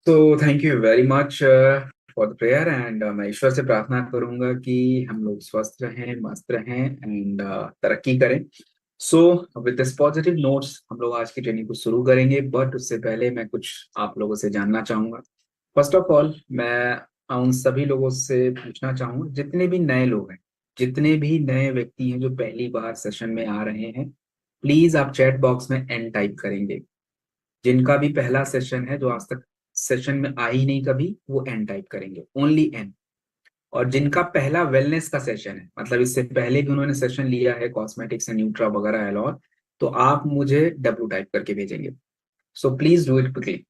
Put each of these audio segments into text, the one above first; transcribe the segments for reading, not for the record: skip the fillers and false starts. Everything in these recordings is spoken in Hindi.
तो thank you very much for the prayer and मैं ईश्वर से प्रार्थना करूंगा कि हम लोग स्वस्थ रहें, मस्त रहें एंड तरक्की करें। So with this positive notes हम लोग आज की ट्रेनिंग को शुरू करेंगे, बट उससे पहले मैं कुछ आप लोगों से जानना चाहूंगा। फर्स्ट ऑफ ऑल मैं उन सभी लोगों से पूछना चाहूंगा, जितने भी नए लोग हैं, जितने भी नए व्यक्ति हैं जो पहली बार सेशन में आ रहे हैं, प्लीज आप चैट बॉक्स में एन टाइप करेंगे। जिनका भी पहला सेशन है, जो आज तक सेशन में आ ही नहीं कभी, वो एन टाइप करेंगे, ओनली एन। और जिनका पहला वेलनेस का सेशन है, मतलब इससे पहले भी उन्होंने सेशन लिया है कॉस्मेटिक्स एंड न्यूट्रा वगैरह एलॉर, तो आप मुझे डब्ल्यू टाइप करके भेजेंगे। सो प्लीज डू इट क्विकली।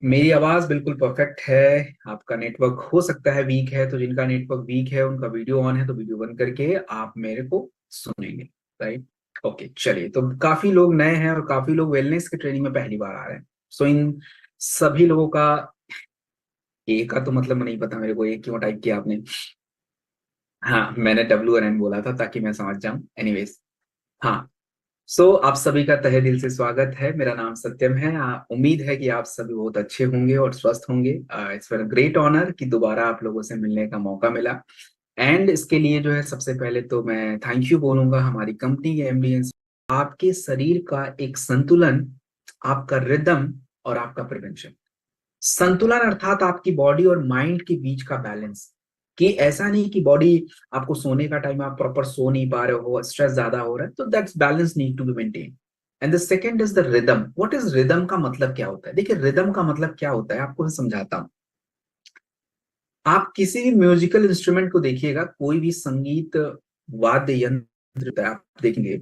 मेरी आवाज बिल्कुल परफेक्ट है। आपका नेटवर्क हो सकता है वीक है, तो जिनका नेटवर्क वीक है उनका वीडियो ऑन है, तो वीडियो बंद करके आप मेरे को सुनेंगे। राइट। ओके, चलिए। तो काफी लोग नए हैं और काफी लोग वेलनेस की ट्रेनिंग में पहली बार आ रहे हैं। सो इन सभी लोगों का ए का तो मतलब नहीं पता मेरे को, ए क्यों टाइप किया आपने? हाँ, मैंने डब्ल्यू एन एन बोला था ताकि मैं समझ जाऊं। एनीवेज, हाँ। सो आप सभी का तहे दिल से स्वागत है। मेरा नाम सत्यम है। उम्मीद है कि आप सभी बहुत अच्छे होंगे और स्वस्थ होंगे। इट्स वेरी ग्रेट ऑनर कि दोबारा आप लोगों से मिलने का मौका मिला। एंड इसके लिए जो है, सबसे पहले तो मैं थैंक यू बोलूंगा हमारी कंपनी के एमडीएन। आपके शरीर का एक संतुलन, आपका रिदम और आपका प्रिवेंशन। संतुलन अर्थात आपकी बॉडी और माइंड के बीच का बैलेंस। कि ऐसा नहीं कि बॉडी, आपको सोने का टाइम आप प्रॉपर सो नहीं पा रहे हो, स्ट्रेस ज्यादा हो रहा है, तो that's balance need to be maintain. And the second is the rhythm. What is rhythm का मतलब क्या होता है? देखिए, रिदम का मतलब क्या होता है आपको मैं समझाता हूँ। आप किसी भी म्यूजिकल इंस्ट्रूमेंट को देखिएगा, कोई भी संगीत वाद्य यंत्र होता है, आप देखेंगे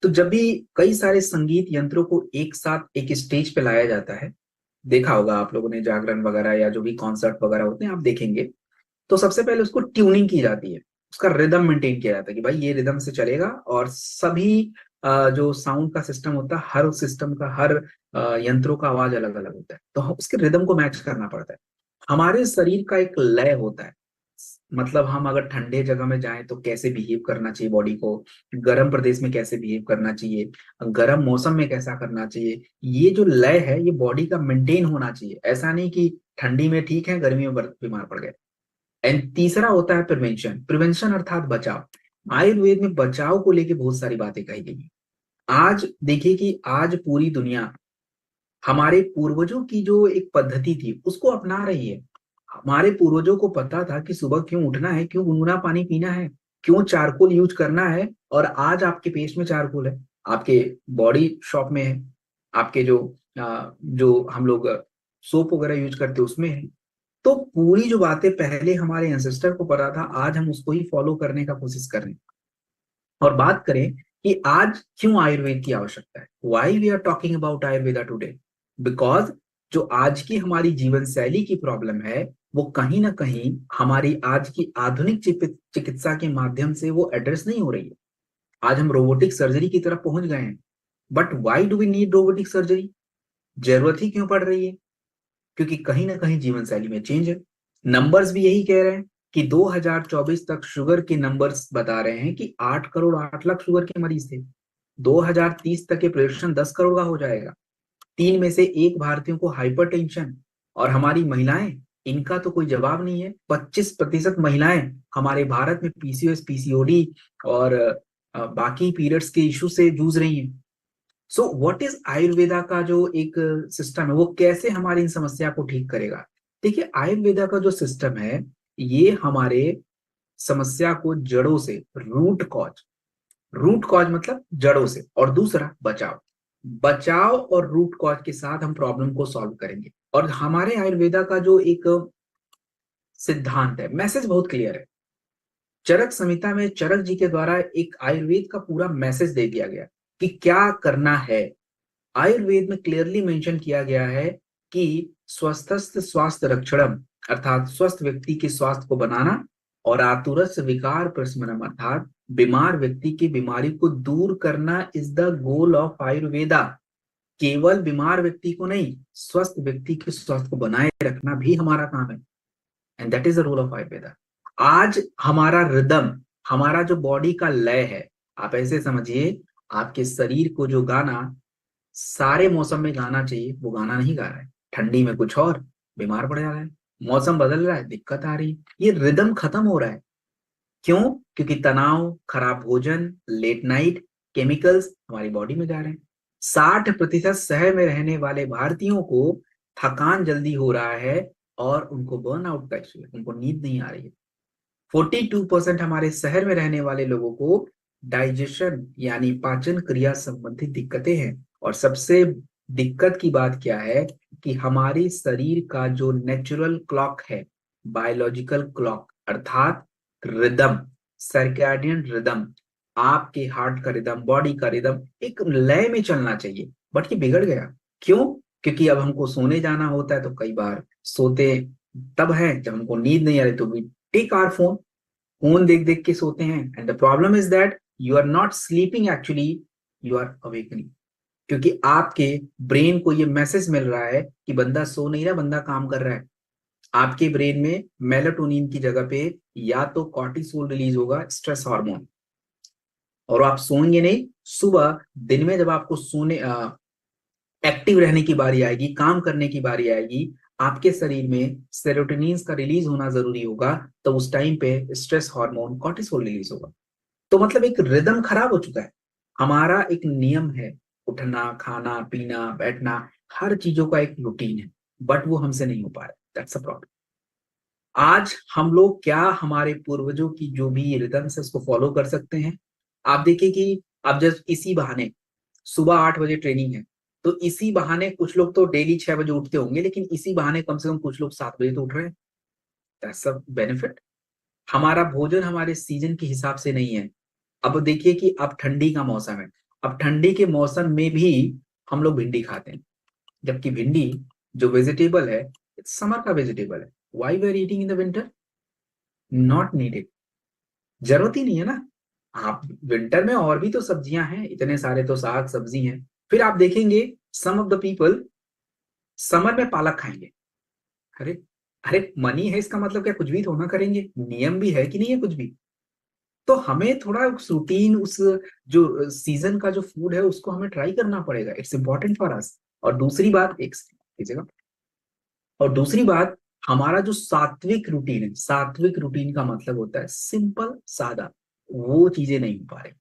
तो जब भी कई सारे संगीत यंत्रों को एक साथ एक स्टेज पे लाया जाता है, देखा होगा आप लोगों ने जागरण वगैरह या जो भी कॉन्सर्ट वगैरह होते हैं आप देखेंगे, तो सबसे पहले उसको ट्यूनिंग की जाती है। उसका रिदम मेंटेन किया जाता है कि भाई ये रिदम से चलेगा। और सभी जो साउंड का सिस्टम होता है, हर सिस्टम का, हर यंत्रों का आवाज अलग अलग होता है, तो उसके रिदम को मैच करना पड़ता है। हमारे शरीर का एक लय होता है। मतलब हम अगर ठंडे जगह में जाएं तो कैसे बिहेव करना चाहिए बॉडी को, गर्म प्रदेश में कैसे बिहेव करना चाहिए, गर्म मौसम में कैसा करना चाहिए, ये जो लय है ये बॉडी का मेंटेन होना चाहिए। ऐसा नहीं कि ठंडी में ठीक है, गर्मी में बीमार पड़ गए। एंड तीसरा होता है प्रिवेंशन। प्रिवेंशन अर्थात बचाव। आयुर्वेद में बचाव को लेके बहुत सारी बातें कही गई हैं। आज देखिए कि आज पूरी दुनिया हमारे पूर्वजों की जो एक पद्धति थी उसको अपना रही है। हमारे पूर्वजों को पता था कि सुबह क्यों उठना है, क्यों गुनगुना पानी पीना है, क्यों चारकोल यूज करना है। और आज आपके पेस्ट में चारकोल है, आपके बॉडी शॉप में है, आपके जो हम लोग सोप वगैरह यूज करते हैं उसमें है। तो पूरी जो बातें पहले हमारे एंसेस्टर को पता था, आज हम उसको ही फॉलो करने का कोशिश कर रहे हैं। और बात करें कि आज क्यों आयुर्वेद की आवश्यकता है, why we are talking about Ayurveda today, because जो आज की हमारी जीवन शैली की प्रॉब्लम है, वो कहीं ना कहीं हमारी आज की आधुनिक चिकित्सा के माध्यम से वो एड्रेस नहीं हो रही है। आज हम रोबोटिक सर्जरी की तरफ पहुंच गए हैं। But why do we need robotic surgery? जरूरत ही क्यों पड़ रही है? क्योंकि कहीं ना कहीं जीवन शैली में चेंज है। नंबर्स भी यही कह रहे हैं कि 2024 तक शुगर के नंबर्स बता रहे हैं कि 8 करोड़ 8 लाख शुगर के मरीज थे। 2030 तक ये प्रोजेक्शन 10 करोड़ का हो जाएगा। तीन में से एक भारतीयों को हाइपरटेंशन। और हमारी महिलाएं, इनका तो कोई जवाब नहीं है। 25% महिलाएं हमारे भारत में पीसीओएस, पीसीओडी और बाकी पीरियड्स के इशू से जूझ रही हैं। सो व्हाट इज आयुर्वेदा का जो एक सिस्टम है, वो कैसे हमारी इन समस्या को ठीक करेगा? देखिए, आयुर्वेदा का जो सिस्टम है, ये हमारे समस्या को जड़ों से, रूट कॉज मतलब जड़ों से। और दूसरा बचाव। बचाव और रूट कॉज के साथ हम प्रॉब्लम को सॉल्व करेंगे। और हमारे आयुर्वेदा का जो एक सिद्धांत है, मैसेज बहुत क्लियर है। चरक संहिता में चरक जी के द्वारा एक आयुर्वेद का पूरा मैसेज दे दिया गया कि क्या करना है। आयुर्वेद में क्लियरली मेंशन किया गया है कि स्वस्थस्थ स्वास्थ्य रक्षणम, अर्थात स्वस्थ व्यक्ति के स्वास्थ्य को बनाना, और आतुरस्य विकार प्रशमनम, अर्थात बीमार व्यक्ति की बीमारी को दूर करना is the goal of Ayurveda. केवल बीमार व्यक्ति को नहीं, स्वस्थ व्यक्ति के स्वास्थ्य को बनाए रखना भी हमारा काम है। And that is the rule of Ayurveda. आज हमारा रिदम, हमारा जो बॉडी का लय है, आप ऐसे समझिए, आपके शरीर को जो गाना सारे मौसम में गाना चाहिए, वो गाना नहीं गा रहा है, ठंडी में कुछ और, बीमार पड़ जा रहा है, मौसम बदल रहा है, दिक्कत आ रही है, ये रिदम खत्म हो रहा है। क्यों? क्योंकि तनाव, खराब भोजन, लेट नाइट, केमिकल्स हमारी बॉडी में जा रहे हैं। 60% शहर में रहने वाले भारतीयों को थकान जल्दी हो रहा है और उनको बर्नआउट का इश्यू है, उनको नींद नहीं आ रही है। 42% हमारे शहर में रहने वाले लोगों को डाइजेशन यानी पाचन क्रिया संबंधी दिक्कतें हैं। और सबसे दिक्कत की बात क्या है कि हमारी शरीर का जो नेचुरल क्लॉक है, बायोलॉजिकल क्लॉक अर्थात रिदम, सर्कैडियन रिदम, आपके हार्ट का रिदम, बॉडी का रिदम एक लय में चलना चाहिए, बट ये बिगड़ गया। क्यों? क्योंकि अब हमको सोने जाना होता है तो कई बार सोते तब है जब हमको नींद नहीं आ रही, तो we take our phone, phone देख देख के सोते हैं। And the problem is that you are not sleeping actually, you are awakening. क्योंकि आपके ब्रेन को ये मैसेज मिल रहा है कि बंदा सो नहीं रहा, बंदा काम कर रहा है। आपके ब्रेन में मेलाटोनिन की जगह पे या तो कॉर्टिसोल रिलीज होगा, स्ट्रेस हार्मोन, और आप सोएंगे नहीं। सुबह दिन में जब आपको सोने एक्टिव रहने की बारी आएगी, काम करने की बारी आएगी, आपके शरीर में सेरोटोनिन का रिलीज होना जरूरी होगा, तो उस टाइम पे स्ट्रेस हार्मोन कॉर्टिसोल रिलीज होगा। तो मतलब एक रिदम खराब हो चुका है। हमारा एक नियम है, उठना, खाना, पीना, बैठना, हर चीजों का एक रूटीन है, बट वो हमसे नहीं हो पा रहा। That's a problem. आज हम लोग क्या हमारे पूर्वजों की जो भी रिदम्स है उसको फॉलो कर सकते हैं? आप देखिए कि अब जब इसी बहाने सुबह 8 बजे ट्रेनिंग है, तो इसी बहाने कुछ लोग तो डेली 6 बजे उठते होंगे, लेकिन इसी बहाने कम से कम कुछ लोग 7 बजे तो उठ रहे हैं। That's a benefit. हमारा भोजन हमारे सीजन के हिसाब से नहीं है। अब देखिए कि अब ठंडी का मौसम है, अब ठंडी के मौसम में भी हम लोग भिंडी खाते हैं, जबकि भिंडी जो वेजिटेबल है, समर का वेजिटेबल है। Why we are eating in the winter? Not needed, जरूरत ही नहीं है ना। आप विंटर में और भी तो सब्जियां हैं, इतने सारे तो साग सब्जी हैं। फिर आप देखेंगे सम ऑफ द पीपल समर में पालक खाएंगे। अरे, अरे मनी है इसका मतलब क्या कुछ भी थोड़ा करेंगे? नियम भी है कि नहीं है कुछ भी? तो हमें थोड़ा उस रूटीन, उस जो सीजन का जो फूड है उसको हमें ट्राई करना पड़ेगा। It's important for us. और दूसरी बात एक कीजिएगा, और दूसरी बात, हमारा जो सात्विक रूटीन है, सात्विक रूटीन का मतलब होता है सिंपल सादा, वो चीजें नहीं हो पा रही।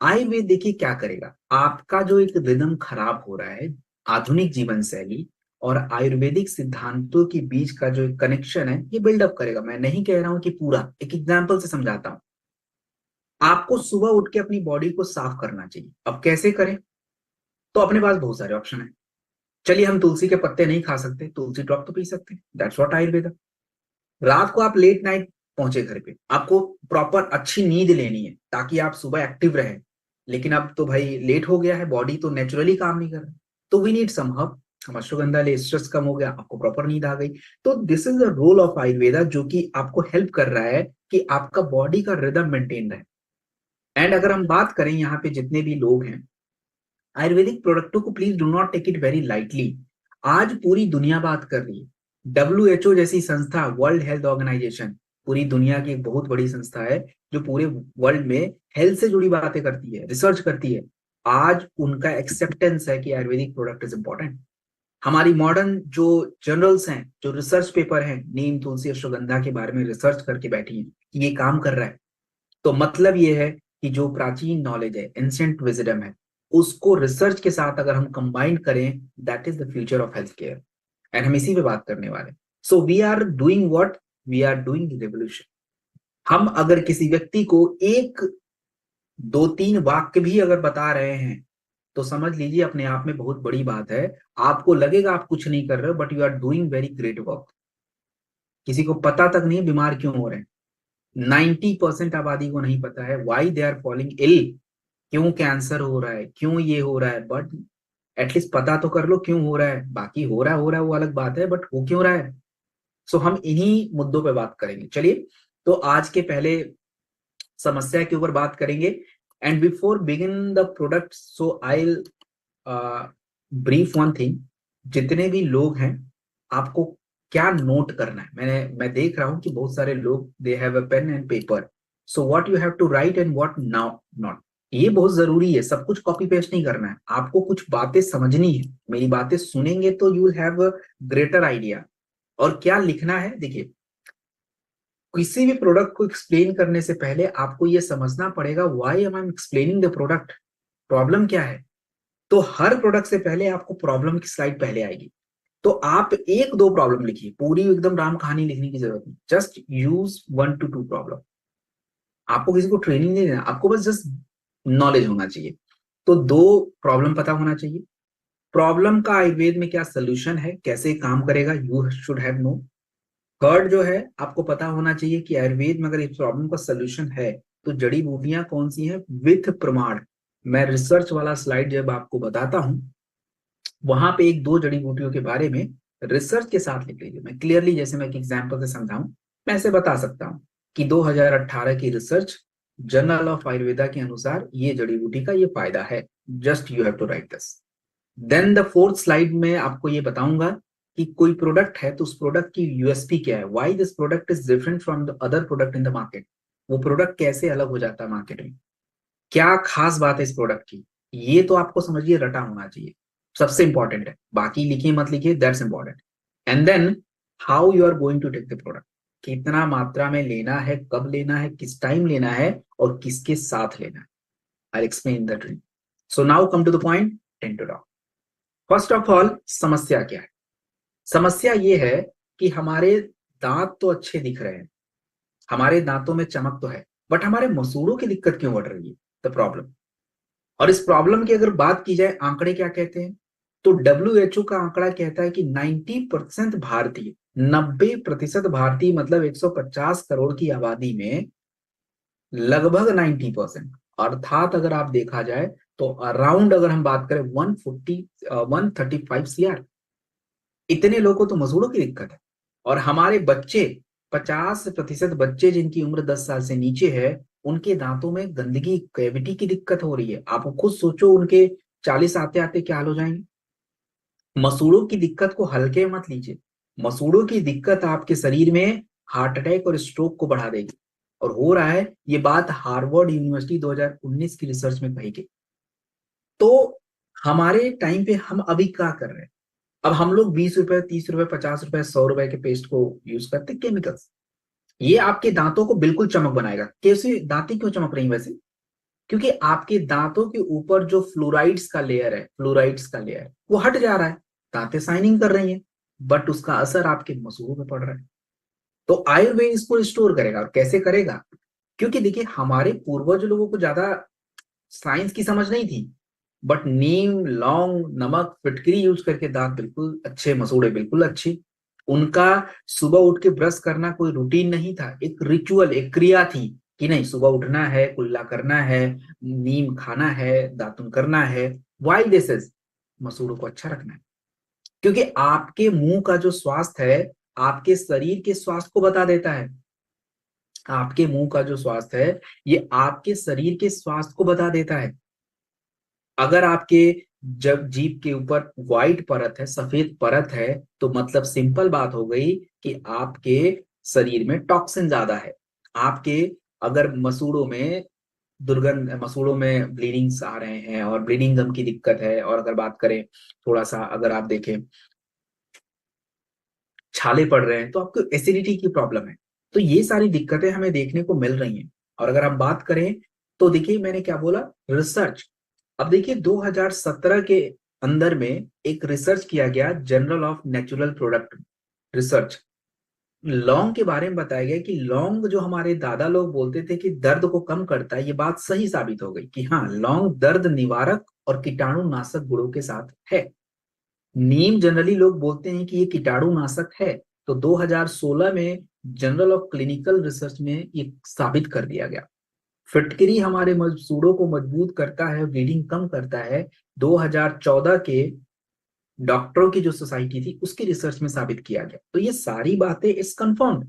आयुर्वेद देखिए क्या करेगा, आपका जो एक रिदम खराब हो रहा है, आधुनिक जीवन शैली और आयुर्वेदिक सिद्धांतों के बीच का जो कनेक्शन है ये बिल्डअप करेगा। मैं नहीं कह रहा हूं कि पूरा, एक एग्जांपल से समझाता हूं। आपको सुबह उठ के अपनी बॉडी को साफ करना चाहिए। अब कैसे करें? तो अपने पास बहुत सारे ऑप्शन है। चलिए, हम तुलसी के पत्ते नहीं खा सकते, तुलसी ड्रॉप तो पी सकते हैं, दैट्स व्हाट आयुर्वेदा। रात को आप लेट नाइट पहुंचे घर पे, आपको प्रॉपर अच्छी नींद लेनी है ताकि आप सुबह एक्टिव रहें। लेकिन अब तो भाई लेट हो गया है, बॉडी तो नेचुरली काम नहीं कर रहा, तो वी नीड सम हर्ब। हम अश्वगंधा ले, स्ट्रेस कम हो गया, आपको प्रॉपर नींद आ गई। तो this is the role of Ayurveda, जो कि आपको हेल्प कर रहा है कि आपका बॉडी का रिदम मेंटेन रहे। एंड अगर हम बात करें यहाँ पे जितने भी लोग हैं, आयुर्वेदिक प्रोडक्टों को please do not take it very lightly. आज पूरी दुनिया बात कर रही है। डब्ल्यू जैसी संस्था, वर्ल्ड हेल्थ ऑर्गेनाइजेशन, पूरी दुनिया की एक बहुत बड़ी संस्था है जो पूरे वर्ल्ड में हेल्थ से जुड़ी बातें करती है, रिसर्च करती है। आज उनका एक्सेप्टेंस है कि आयुर्वेदिक प्रोडक्ट इज इंपॉर्टेंट। हमारी मॉडर्न जो जर्नल्स हैं, जो रिसर्च पेपर हैं, नीम, तुलसी, अश्वगंधा के बारे में रिसर्च करके बैठी हैं कि ये काम कर रहा है। तो मतलब ये है कि जो प्राचीन नॉलेज है, एंशिएंट विजडम है, उसको रिसर्च के साथ अगर हम कंबाइन करें, that is the future of health care. And हम इसी पे बात करने वाले। So we are doing what, we are doing revolution. हम अगर किसी व्यक्ति को एक, दो, तीन वाक्य भी अगर बता रहे हैं, तो समझ लीजिए अपने आप में बहुत बड़ी बात है। आपको लगेगा आप कुछ नहीं कर रहे हो, but you are doing very great work. किसी को पता तक नहीं बीमार क्यों हो रहे हैं। 90% आबादी को नहीं पता है वाई दे आर फॉलिंग इल, क्यों कैंसर हो रहा है, क्यों ये हो रहा है। बट एटलीस्ट पता तो कर लो क्यों हो रहा है। बाकी हो रहा है वो अलग बात है, बट हो क्यों रहा है। सो हम इन्हीं मुद्दों पे बात करेंगे। चलिए, तो आज के पहले समस्या के ऊपर बात करेंगे। And before begin the product, so I brief one thing. जितने भी लोग हैं, आपको क्या नोट करना है? मैं देख रहा हूं कि बहुत सारे लोग they have a pen and paper. So what you have to write and what now not. ये बहुत जरूरी है, सब कुछ कॉपी पेस्ट नहीं करना है, आपको कुछ बातें समझनी है, मेरी बातें सुनेंगे तो you will have greater idea. और क्या लिखना है, देखिए किसी भी प्रोडक्ट को एक्सप्लेन करने से पहले आपको ये समझना पड़ेगा why am I explaining the product, problem क्या है। तो हर प्रोडक्ट से पहले आपको प्रॉब्लम की स्लाइड पहले आएगी। तो आप एक दो प्रॉब्लम लिखिए, पूरी एकदम राम कहानी लिखने की जरूरत नहीं, जस्ट यूज 1 to 2 प्रॉब्लम। आपको किसी को ट्रेनिंग नहीं देना, आपको बस जस्ट नॉलेज होना चाहिए। तो दो प्रॉब्लम पता होना चाहिए, प्रॉब्लम का आयुर्वेद में क्या सोल्यूशन है, कैसे काम करेगा, you should have know. Third जो है, आपको पता होना चाहिए कि आयुर्वेद में अगर इस प्रॉब्लम का सोल्यूशन है तो जड़ी बूटियां कौन सी हैं विथ प्रमाण। मैं रिसर्च वाला स्लाइड जब आपको बताता हूं, वहां पे एक दो जड़ी बूटियों के बारे में रिसर्च के साथ लिख लीजिए। मैं क्लियरली, जैसे मैं एक एग्जांपल से समझाऊं, मैं ऐसे बता सकता हूं कि 2018 की रिसर्च जर्नल ऑफ आयुर्वेदा के अनुसार ये जड़ी बूटी का ये फायदा है। Just you have to write this. Then the fourth slide में आपको ये बताऊंगा कि कोई प्रोडक्ट है तो उस प्रोडक्ट की यूएसपी क्या है, why this product is different from the other product in the market. वो प्रोडक्ट कैसे अलग हो जाता है मार्केट में, क्या खास बात है इस प्रोडक्ट की, ये तो आपको समझिए रटा होना चाहिए, सबसे इंपॉर्टेंट है। बाकी लिखिए मत लिखिए, that's important. And then how you are going to take the product, कितना मात्रा में लेना है, कब लेना है, किस टाइम लेना है और किसके साथ लेना है। I explain the dream. So now come to the point, ten to dot. First of all, समस्या क्या है। समस्या ये है कि हमारे दांत तो अच्छे दिख रहे हैं, हमारे दांतों में चमक तो है, बट हमारे मसूड़ों की दिक्कत क्यों बढ़ रही है, द प्रॉब्लम। और इस प्रॉब्लम की अगर बात की जाए, आंकड़े क्या कहते हैं, तो WHO का आंकड़ा कहता है कि 90% भारतीय, 90% भारतीय मतलब 150 करोड़ की आबादी में लगभग 90%, अर्थात अगर आप देखा जाए तो अराउंड, अगर हम बात करें 135 CR, इतने लोगों को तो मसूड़ों की दिक्कत है। और हमारे बच्चे, 50% बच्चे जिनकी उम्र 10 साल से नीचे है, उनके दांतों में गंदगी, कैविटी की दिक्कत हो रही है। आप खुद सोचो उनके 40 आते आते क्या हाल हो जाएंगे। मसूड़ों की दिक्कत को हल्के में मत लीजिए, मसूड़ों की दिक्कत आपके शरीर में हार्ट अटैक और स्ट्रोक को बढ़ा देगी। और हो रहा है, ये बात हार्वर्ड यूनिवर्सिटी 2019 की रिसर्च में कही गई। तो हमारे टाइम पे हम अभी क्या कर रहे हैं, अब हम लोग 20 रुपए, 30 रुपए, 50 रुपए, 100 रुपए के पेस्ट को यूज करते, केमिकल्स। ये आपके दांतों को बिल्कुल चमक बनाएगा। कैसे दांतें क्यों चमक रही हैं वैसे, क्योंकि आपके दांतों के ऊपर जो फ्लोराइड्स का लेयर है, फ्लोराइड्स का लेयर वो हट जा रहा है, दांतें शाइनिंग कर रही हैं, बट उसका असर आपके मसूड़ों पे पड़ रहा है। तो आयुर्वेद इसको रिस्टोर करेगा। और कैसे करेगा, क्योंकि देखिए हमारे पूर्वज लोगों को ज्यादा साइंस की समझ नहीं थी, बट नीम, लौंग, नमक, फिटकरी यूज करके दांत बिल्कुल अच्छे, मसूड़े बिल्कुल अच्छे। उनका सुबह उठ के ब्रश करना कोई रूटीन नहीं था, एक रिचुअल, एक क्रिया थी कि नहीं सुबह उठना है, कुल्ला करना है, नीम खाना है, दातुन करना है। वाई दिस इज, मसूड़ों को अच्छा रखना है। क्योंकि आपके मुंह का जो स्वास्थ्य है आपके शरीर के स्वास्थ्य को बता देता है। आपके मुंह का जो स्वास्थ्य है ये आपके शरीर के स्वास्थ्य को बता देता है। अगर आपके जब जीभ के ऊपर व्हाइट परत है, सफेद परत है, तो मतलब सिंपल बात हो गई कि आपके शरीर में टॉक्सिन ज्यादा है। आपके अगर मसूड़ों में दुर्गंध, मसूड़ों में ब्लीडिंग्स आ रहे हैं और ब्लीडिंग गम की दिक्कत है, और अगर बात करें थोड़ा सा, अगर आप देखें छाले पड़ रहे हैं, तो आपको एसिडिटी की प्रॉब्लम है। तो ये सारी दिक्कतें हमें देखने को मिल रही हैं। और अगर हम बात करें तो देखिए मैंने क्या बोला, रिसर्च। अब देखिए 2017 के अंदर में एक रिसर्च किया गया, journal of natural product research. लौंग के बारे में बताया गया कि लौंग, जो हमारे दादा लोग बोलते थे कि दर्द को कम करता है, ये बात सही साबित हो गई कि हाँ, लौंग दर्द निवारक और कीटाणु नाशक गुणों के साथ है। नीम जनरली लोग बोलते हैं कि ये कीटाणु नाशक है, तो 2016 में जर्नल ऑफ क्लिनिकल रिसर्च में ये साबित कर दिया गया। फिटकरी हमारे मसूड़ों को मजबूत करता है, ब्लीडिंग कम करता है, 2014 के डॉक्टरों की जो सोसाइटी थी उसकी रिसर्च में साबित किया गया। तो ये सारी बातें इस कंफर्म्ड।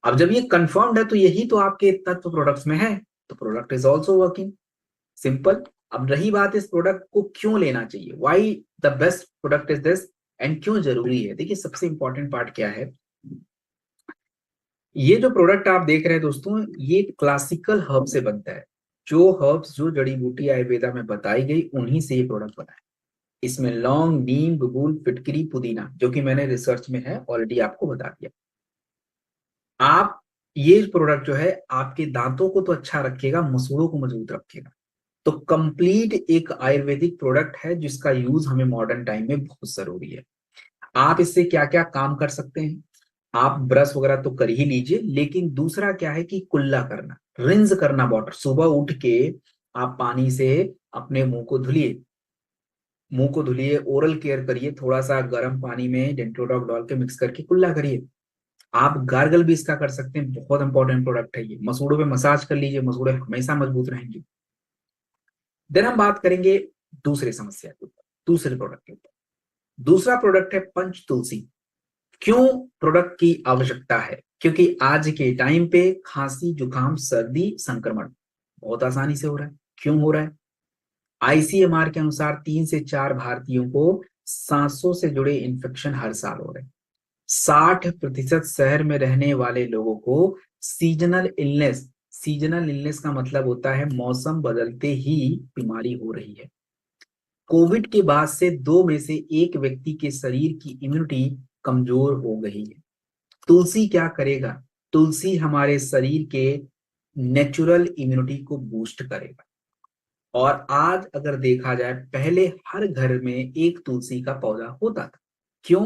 अब जब ये कंफर्म्ड है तो यही तो आपके तत्व प्रोडक्ट्स में है, तो product is also working, simple. अब रही बात इस प्रोडक्ट को क्यों लेना चाहिए, why the best product is this, and क्यों जरूरी है। देखिए सबसे इंपॉर्टेंट पार्ट क्या है, ये जो प्रोडक्ट आप देख रहे हैं दोस्तों, ये क्लासिकल हर्ब से बनता है। जो हर्ब्स, जो जड़ी बूटी आयुर्वेदा में बताई गई, उन्हीं से ये प्रोडक्ट बना है। इसमें लौंग, नीम, बबूल, फिटकरी, पुदीना, जो कि मैंने रिसर्च में है ऑलरेडी आपको बता दिया। आप ये प्रोडक्ट जो है आपके दांतों को तो अच्छा रखेगा, मसूड़ों को मजबूत रखेगा। तो कंप्लीट एक आयुर्वेदिक प्रोडक्ट है जिसका यूज हमें मॉडर्न टाइम में बहुत जरूरी है। आप इससे क्या क्या काम कर सकते हैं? आप ब्रश वगैरह तो कर ही लीजिए, लेकिन दूसरा क्या है कि कुल्ला करना, रिंज करना वाटर, सुबह उठ के आप पानी से अपने मुंह को धुलिए, ओरल केयर करिए, थोड़ा सा गर्म पानी में डेंटोडॉक डाल के मिक्स करके कुल्ला करिए। आप गार्गल भी इसका कर सकते हैं, बहुत इंपॉर्टेंट प्रोडक्ट है ये। मसूड़ों पे मसाज कर लीजिए, मसूड़े हमेशा मजबूत रहेंगे। देन हम बात करेंगे दूसरे समस्या के ऊपर, दूसरे प्रोडक्ट के ऊपर। दूसरा प्रोडक्ट है पंच तुलसी। क्यों प्रोडक्ट की आवश्यकता है? क्योंकि आज के टाइम पे खांसी, जुकाम, सर्दी, संक्रमण बहुत आसानी से हो रहा है। क्यों हो रहा है? आईसीएमआर के अनुसार 3 से 4 भारतीयों को सांसों से जुड़े इन्फेक्शन हर साल हो रहे हैं। 60% शहर में रहने वाले लोगों को सीजनल इलनेस, सीजनल इलनेस का मतलब होता है मौसम बदलते ही बीमारी हो रही है। कोविड के बाद से 2 में से 1 व्यक्ति के शरीर की इम्यूनिटी कमजोर हो गई है। तुलसी क्या करेगा? तुलसी हमारे शरीर के नेचुरल इम्यूनिटी को बूस्ट करेगा। और आज अगर देखा जाए, पहले हर घर में एक तुलसी का पौधा होता था। क्यों?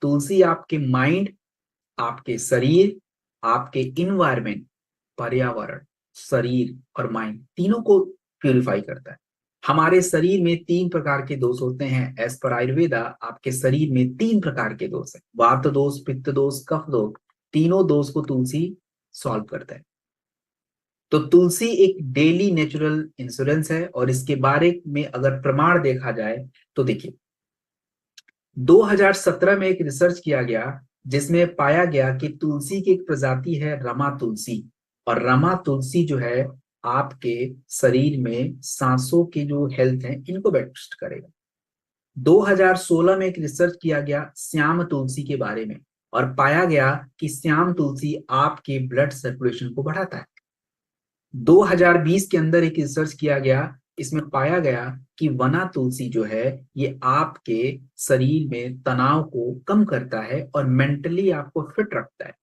तुलसी आपके माइंड, आपके शरीर, आपके इन्वायरमेंट, पर्यावरण, शरीर और माइंड तीनों को प्यूरिफाई करता है। हमारे शरीर में 3 प्रकार के दोष होते हैं। एज पर आयुर्वेदा आपके शरीर में 3 प्रकार के दोष है, वात दोष, पित्त दोष, कफ दोष। तीनों दोष को तुलसी सॉल्व करता है। तो तुलसी एक डेली नेचुरल इंश्योरेंस है। और इसके बारे में अगर प्रमाण देखा जाए तो देखिए, 2017 में एक रिसर्च किया गया जिसमें पाया गया कि तुलसी की एक प्रजाति है रमा तुलसी। और रमा तुलसी जो है आपके शरीर में सांसों के जो हेल्थ है इनको बूस्ट करेगा। 2016 में एक रिसर्च किया गया श्याम तुलसी के बारे में, और पाया गया कि श्याम तुलसी आपके ब्लड सर्कुलेशन को बढ़ाता है। 2020 के अंदर एक रिसर्च किया गया, इसमें पाया गया कि वना तुलसी जो है ये आपके शरीर में तनाव को कम करता है और मेंटली आपको फिट रखता है।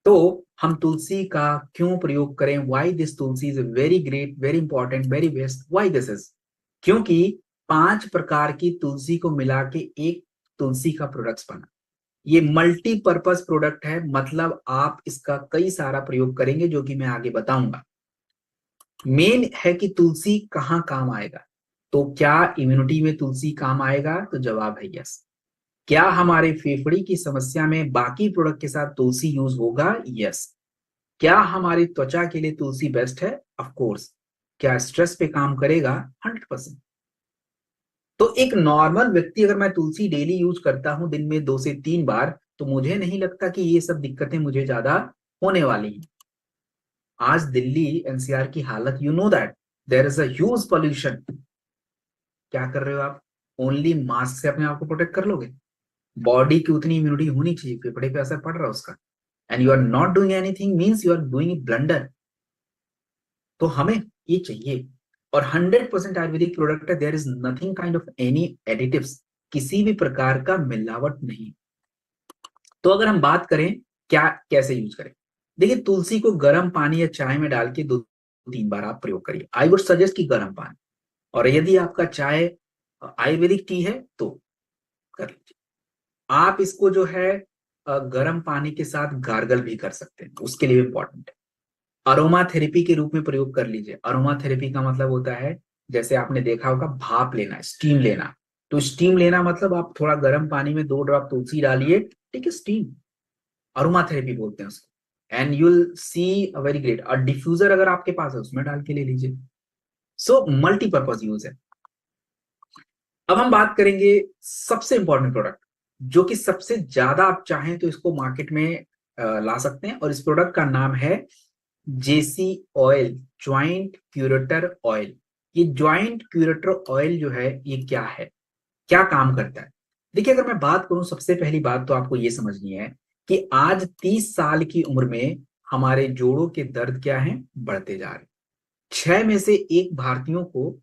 तो हम तुलसी का क्यों प्रयोग करें? Why this Tulsi is very great, very important, very best. Why this is? क्योंकि 5 प्रकार की तुलसी को मिला के एक तुलसी का प्रोडक्ट्स बना। ये मल्टीपर्पज प्रोडक्ट है, मतलब आप इसका कई सारा प्रयोग करेंगे, जो कि मैं आगे बताऊंगा। मेन है कि तुलसी कहाँ काम आएगा। तो क्या इम्यूनिटी में तुलसी काम आएगा? तो जवाब है यस। क्या हमारे फेफड़े की समस्या में बाकी प्रोडक्ट के साथ तुलसी यूज होगा? यस। क्या हमारी त्वचा के लिए तुलसी बेस्ट है? Of course. क्या स्ट्रेस पे काम करेगा? 100%। तो एक नॉर्मल व्यक्ति, अगर मैं तुलसी डेली यूज करता हूं दिन में 2 से 3 बार, तो मुझे नहीं लगता कि ये सब दिक्कतें मुझे ज्यादा होने वाली हैं। आज दिल्ली एनसीआर की हालत, you know that there is a huge pollution. क्या कर रहे हो आप? ओनली मास्क से अपने आप को प्रोटेक्ट कर लोगे? बॉडी की उतनी इम्यूनिटी होनी चाहिए, फेफड़े पे असर पड़ रहा है उसका, and you are not doing anything, means you are doing blunder. तो हमें ये चाहिए। और 100% आयुर्वेदिक प्रोडक्ट है, there is nothing kind of any additives, किसी भी प्रकार का मिलावट नहीं। तो अगर हम बात करें क्या कैसे यूज करें, देखिए तुलसी को गर्म पानी या चाय में डाल के 2-3 बार आप प्रयोग करिए। आई वुड सजेस्ट कि गर्म पानी। और यदि आपका चाय आयुर्वेदिक टी है तो कर लीजिए। आप इसको जो है गर्म पानी के साथ गार्गल भी कर सकते हैं, उसके लिए इंपॉर्टेंट है। अरोमा थेरेपी के रूप में प्रयोग कर लीजिए। अरोमा थेरेपी का मतलब होता है, जैसे आपने देखा होगा, भाप लेना, स्टीम लेना। तो स्टीम लेना मतलब आप थोड़ा गर्म पानी में 2 ड्रॉप तुलसी डालिए, ठीक है, स्टीम, अरोमा थेरेपी बोलते हैं उसको। And you will see a very great. और डिफ्यूजर अगर आपके पास है उसमें डाल के ले लीजिए। सो मल्टीपर्पज यूज है। अब हम बात करेंगे सबसे इंपॉर्टेंट प्रोडक्ट, जो कि सबसे ज्यादा आप चाहें तो इसको मार्केट में ला सकते हैं, और इस प्रोडक्ट का नाम है जेसी ऑयल, ज्वाइंट क्यूरेटर ऑयल। ये ज्वाइंट क्यूरेटर ऑयल जो है ये क्या है, क्या काम करता है? देखिए, अगर मैं बात करूं, सबसे पहली बात तो आपको ये समझनी है कि आज 30 साल की उम्र में हमारे जोड़ों के दर्द क्या हैं? बढ़ते जा रहे हैं। 6 में से एक भारतीयों को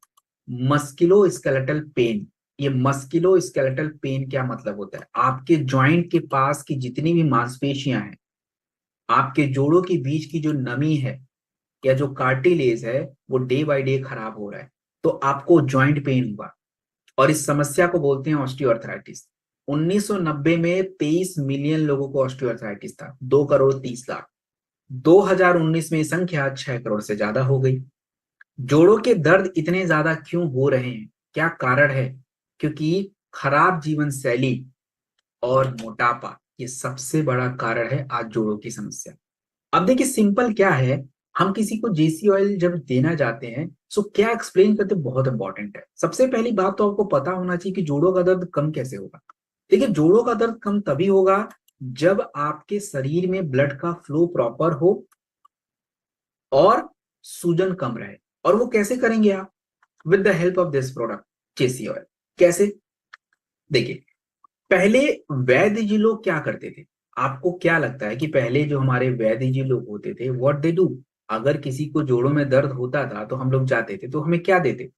मस्कुलो स्केलेटल पेन, ये मस्कुलो स्केलेटल पेन क्या मतलब होता है? आपके जॉइंट के पास की जितनी भी मांसपेशियां हैं, आपके जोड़ों के बीच की जो नमी है या जो कार्टिलेज है, वो डे बाय डे खराब हो रहा है, तो आपको जॉइंट पेन होगा। और इस समस्या को बोलते हैं ऑस्टियोआर्थराइटिस। 1990 में 23 मिलियन लोगों को ऑस्टियोआर्थराइटिस था, 2 करोड़ 30 लाख। 2019 में ये संख्या 6 करोड़ से ज्यादा हो गई। जोड़ों के दर्द इतने ज्यादा क्यों हो रहे हैं, क्या कारण है? क्योंकि खराब जीवन शैली और मोटापा, ये सबसे बड़ा कारण है आज जोड़ों की समस्या। अब देखिए सिंपल क्या है, हम किसी को जेसी ऑयल जब देना जाते हैं, सो क्या एक्सप्लेन करते बहुत इंपॉर्टेंट है। सबसे पहली बात तो आपको पता होना चाहिए कि जोड़ों का दर्द कम कैसे होगा। देखिए जोड़ों का दर्द कम तभी होगा जब आपके शरीर में ब्लड का फ्लो प्रॉपर हो और सूजन कम रहे। और वो कैसे करेंगे आप? With the help of this product JC oil. कैसे? देखिए, पहले वैद्य जी लोग क्या करते थे? आपको क्या लगता है कि पहले जो हमारे वैद्य जी लोग होते थे, व्हाट दे डू? अगर किसी को जोड़ों में दर्द होता था तो हम लोग जाते थे, तो हमें क्या देते?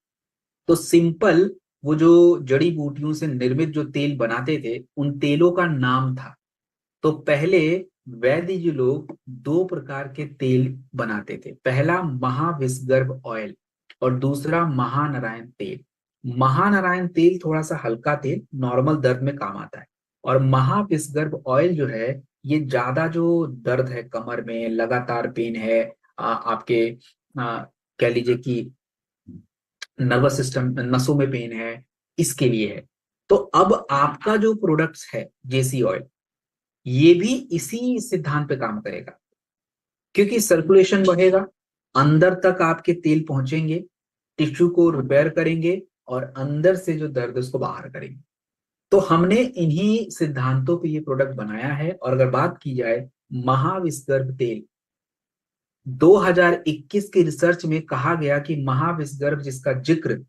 तो सिंपल, वो जो जड़ी बूटियों से निर्मित जो तेल बनाते थे, उन तेलों का नाम था। तो पहले वैद्य जी लोग 2 प्रकार के तेल बनाते थे। पहला महाविषगर्भ ऑयल और दूसरा महानारायण तेल। महानारायण तेल थोड़ा सा हल्का तेल, नॉर्मल दर्द में काम आता है। और महाविषगर्भ ऑयल जो है, ये ज्यादा जो दर्द है, कमर में लगातार पेन है, आपके कह लीजिए कि नर्वस सिस्टम, नसों में पेन है, इसके लिए है। तो अब आपका जो प्रोडक्ट्स है जेसी ऑयल, ये भी इसी सिद्धांत पे काम करेगा, क्योंकि सर्कुलेशन बढ़ेगा, अंदर तक आपके तेल पहुंचेंगे, टिश्यू को रिपेयर करेंगे और अंदर से जो दर्द है उसको बाहर करेंगे। तो हमने इन्हीं सिद्धांतों पे ये प्रोडक्ट बनाया है। और अगर बात की जाए महाविषगर्भ तेल, 2021 की रिसर्च में कहा गया कि महाविषगर्भ जिसका जिक्र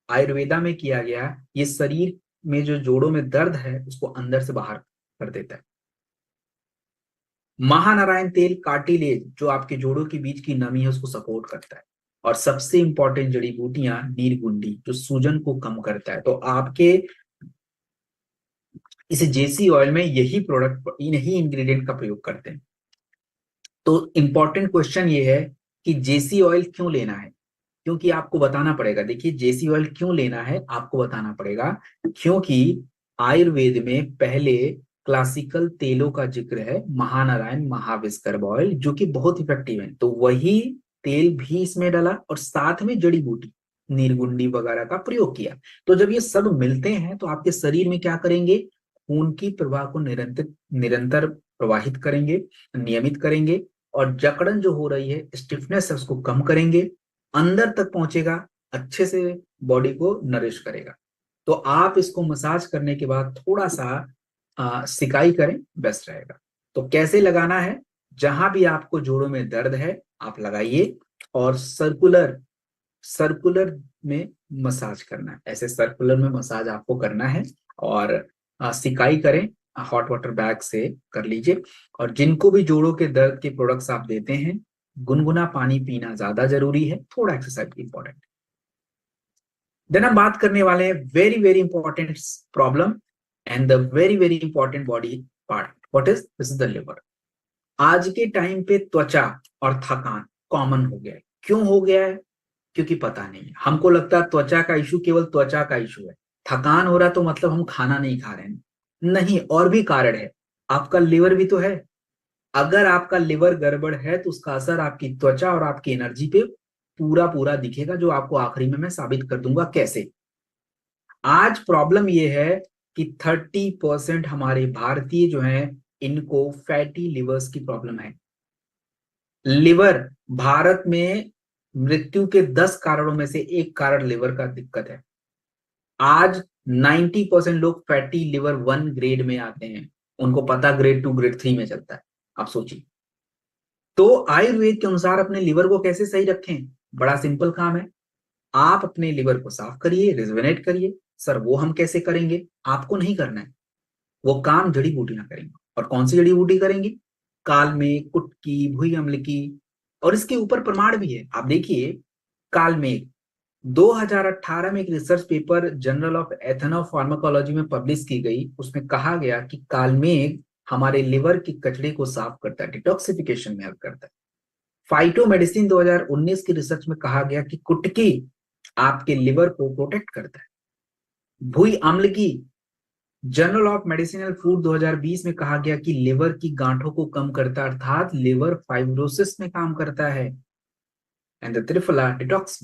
आयुर्वेदा में किया गया, ये शरीर में जो जोड़ों में दर्द है उसको अंदर से बाहर कर देता है। महानारायण तेल कार्टिलेज, जो आपके जोड़ों के बीच की नमी है उसको सपोर्ट करता है। और सबसे इंपॉर्टेंट जड़ी बूटियां नीरगुंडी, जो सूजन को कम करता है। तो आपके इस जेसी ऑयल में यही प्रोडक्ट, इन्हीं इंग्रेडिएंट का प्रयोग करते हैं। तो इंपॉर्टेंट क्वेश्चन ये है कि जेसी ऑयल क्यों लेना है? क्योंकि आपको बताना पड़ेगा। देखिए जेसी ऑयल क्यों लेना है आपको बताना पड़ेगा, क्योंकि आयुर्वेद में पहले क्लासिकल तेलों का जिक्र है, महानारायण महाविषगर्भ ऑयल, जो कि बहुत इफेक्टिव है। तो वही तेल भी इसमें डाला और साथ में जड़ी बूटी नीरगुंडी वगैरह का प्रयोग किया। तो जब ये सब मिलते हैं तो आपके शरीर में क्या करेंगे? खून की प्रवाह को निरंतर निरंतर प्रवाहित करेंगे, नियमित करेंगे। और जकड़न जो हो रही है, स्टिफनेस है, उसको कम करेंगे, अंदर तक पहुंचेगा, अच्छे से बॉडी को नरिश करेगा। तो आप इसको मसाज करने के बाद थोड़ा सा सिकाई करें, बेस्ट रहेगा। तो कैसे लगाना है? जहां भी आपको जोड़ों में दर्द है आप लगाइए, और सर्कुलर सर्कुलर में मसाज करना है, ऐसे सर्कुलर में मसाज आपको करना है। और सिकाई करें, हॉट वाटर बैग से कर लीजिए। और जिनको भी जोड़ों के दर्द के प्रोडक्ट्स आप देते हैं, गुनगुना पानी पीना ज्यादा जरूरी है, थोड़ा एक्सरसाइज इंपॉर्टेंट। देन हम बात करने वाले हैं very very important problem and the very very important body part, what is this? Is the liver. आज के टाइम पे त्वचा और थकान कॉमन हो गया है। क्यों हो गया है? क्योंकि पता नहीं है। हमको लगता है त्वचा का इशू केवल त्वचा का इशू है, थकान हो रहा तो मतलब हम खाना नहीं खा रहे हैं। नहीं, और भी कारण है। आपका लिवर भी तो है। अगर आपका लिवर गड़बड़ है तो उसका असर आपकी त्वचा और आपकी एनर्जी पे पूरा पूरा दिखेगा, जो आपको आखिरी में मैं साबित कर दूंगा कैसे। आज प्रॉब्लम यह है कि 30% हमारे भारतीय जो हैं, इनको फैटी लिवर्स की प्रॉब्लम है। लिवर भारत में मृत्यु के 10 कारणों में से एक कारण लिवर का दिक्कत है। आज 90% लोग फैटी लिवर 1 ग्रेड में आते हैं, उनको पता ग्रेड 2 ग्रेड 3 में चलता है। आप सोचिए। तो आयुर्वेद के अनुसार अपने लिवर को कैसे सही रखें? बड़ा सिंपल काम है। आप अपने लिवर को साफ करिए, रिजुवेनेट करिए। सर वो हम कैसे करेंगे? आपको नहीं करना है, वो काम जड़ी बूटियां करेंगे। और कौन सी जड़ी बूटी करेंगी? काल में, कुटकी, भुई अम्ल की। और इसके ऊपर प्रमाण भी है, आप देखिए। कालमेघ 2018 में एक रिसर्च पेपर जर्नल ऑफ एथनोफार्माकोलॉजी में पब्लिश की गई, उसमें कहा गया कि कालमेघ हमारे लिवर की कचरे को साफ करता है, डिटॉक्सिफिकेशन में हेल्प करता है। फाइटो मेडिसिन 2019 की रिसर्च में कहा गया कि कुटकी आपके लिवर को प्रोटेक्ट करता है। भुई अम्ल की जर्नल ऑफ मेडिसिनल फूड 2020 में कहा गया कि लिवर की गांठों को कम करता है, अर्थात लिवर फाइब्रोसिस में काम करता है। And the triphala detox.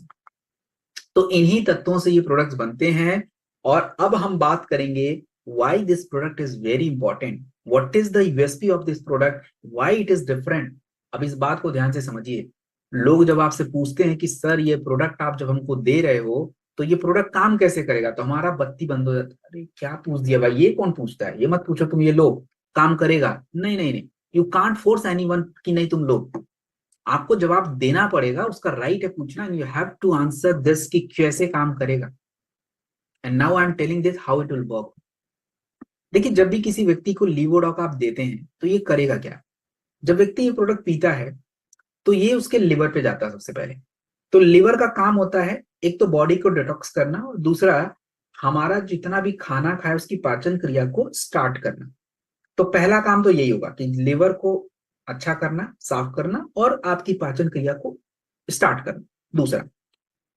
तो इन्हीं तत्वों से ये प्रोडक्ट्स बनते हैं। और अब हम बात करेंगे why this product is very important, what is the USP of this product, why it is different. अब इस बात को ध्यान से समझिए। लोग जब आपसे पूछते हैं कि सर ये प्रोडक्ट आप जब हमको दे रहे हो तो ये प्रोडक्ट काम कैसे करेगा, तो हमारा बत्ती बंद हो जाता है। अरे क्या पूछ दिया भाई, ये कौन पूछता है, ये मत पूछो तुम, ये लो काम करेगा। नहीं नहीं नहीं, यू कांट फोर्स एनीवन कि नहीं तुम लो। आपको जवाब देना पड़ेगा, उसका राइट है पूछना। You have to answer this कि कैसे काम करेगा। And now I am telling this how it will work. देखिए, जब भी किसी व्यक्ति को लीवोडॉक आप देते हैं तो ये करेगा क्या। जब व्यक्ति ये प्रोडक्ट पीता है तो ये उसके लिवर पे जाता है सबसे पहले। तो लिवर का काम होता है एक तो बॉडी को डिटॉक्स करना, और दूसरा हमारा जितना भी खाना खाए उसकी पाचन क्रिया को स्टार्ट करना। तो पहला काम तो यही होगा कि लिवर को अच्छा करना, साफ करना और आपकी पाचन क्रिया को स्टार्ट करना। दूसरा,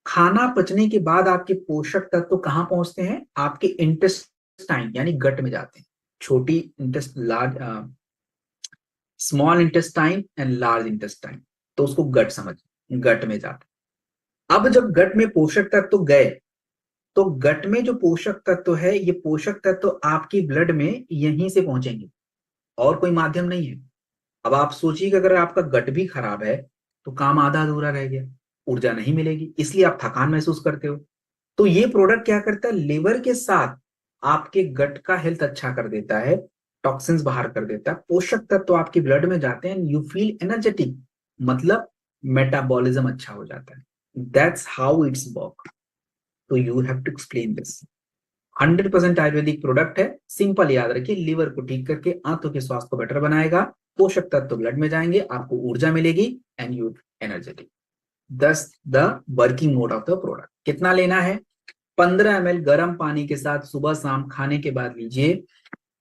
खाना पचने के बाद आपके पोषक तत्व कहाँ पहुंचते हैं, आपके इंटेस्टाइन यानी गट में जाते हैं। छोटी interest large small intestine and large intestine, तो उसको गट समझ, गट में जाते हैं। अब जब गट में पोषक तत्व गए तो गट में जो पोषक तत्व है, ये पोषक तत्व आपकी ब्लड में यहीं से पहुंचेंगे और कोई माध्यम नहीं है। अब आप सोचिए कि अगर आपका गट भी खराब है तो काम आधा अधूरा रह गया, ऊर्जा नहीं मिलेगी, इसलिए आप थकान महसूस करते हो। तो ये प्रोडक्ट क्या करता है, लिवर के साथ आपके गट का हेल्थ अच्छा कर देता है, टॉक्सिन्स बाहर कर देता है, पोषक तत्व तो आपके ब्लड में जाते हैं, यू फील एनर्जेटिक, मतलब मेटाबॉलिज्म अच्छा हो जाता है। That's how it's work. तो you have to explain this. 100% Ayurvedic product है, सिंपल याद रखिए, लिवर को ठीक करके आंतों के स्वास्थ्य को बेटर बनाएगा, पोषक तत्व ब्लड में जाएंगे, आपको ऊर्जा मिलेगी एंड यू एनर्जेटिक। दस the working mode of the product. कितना लेना है, 15 ml गर्म पानी के साथ सुबह शाम खाने के बाद लीजिए।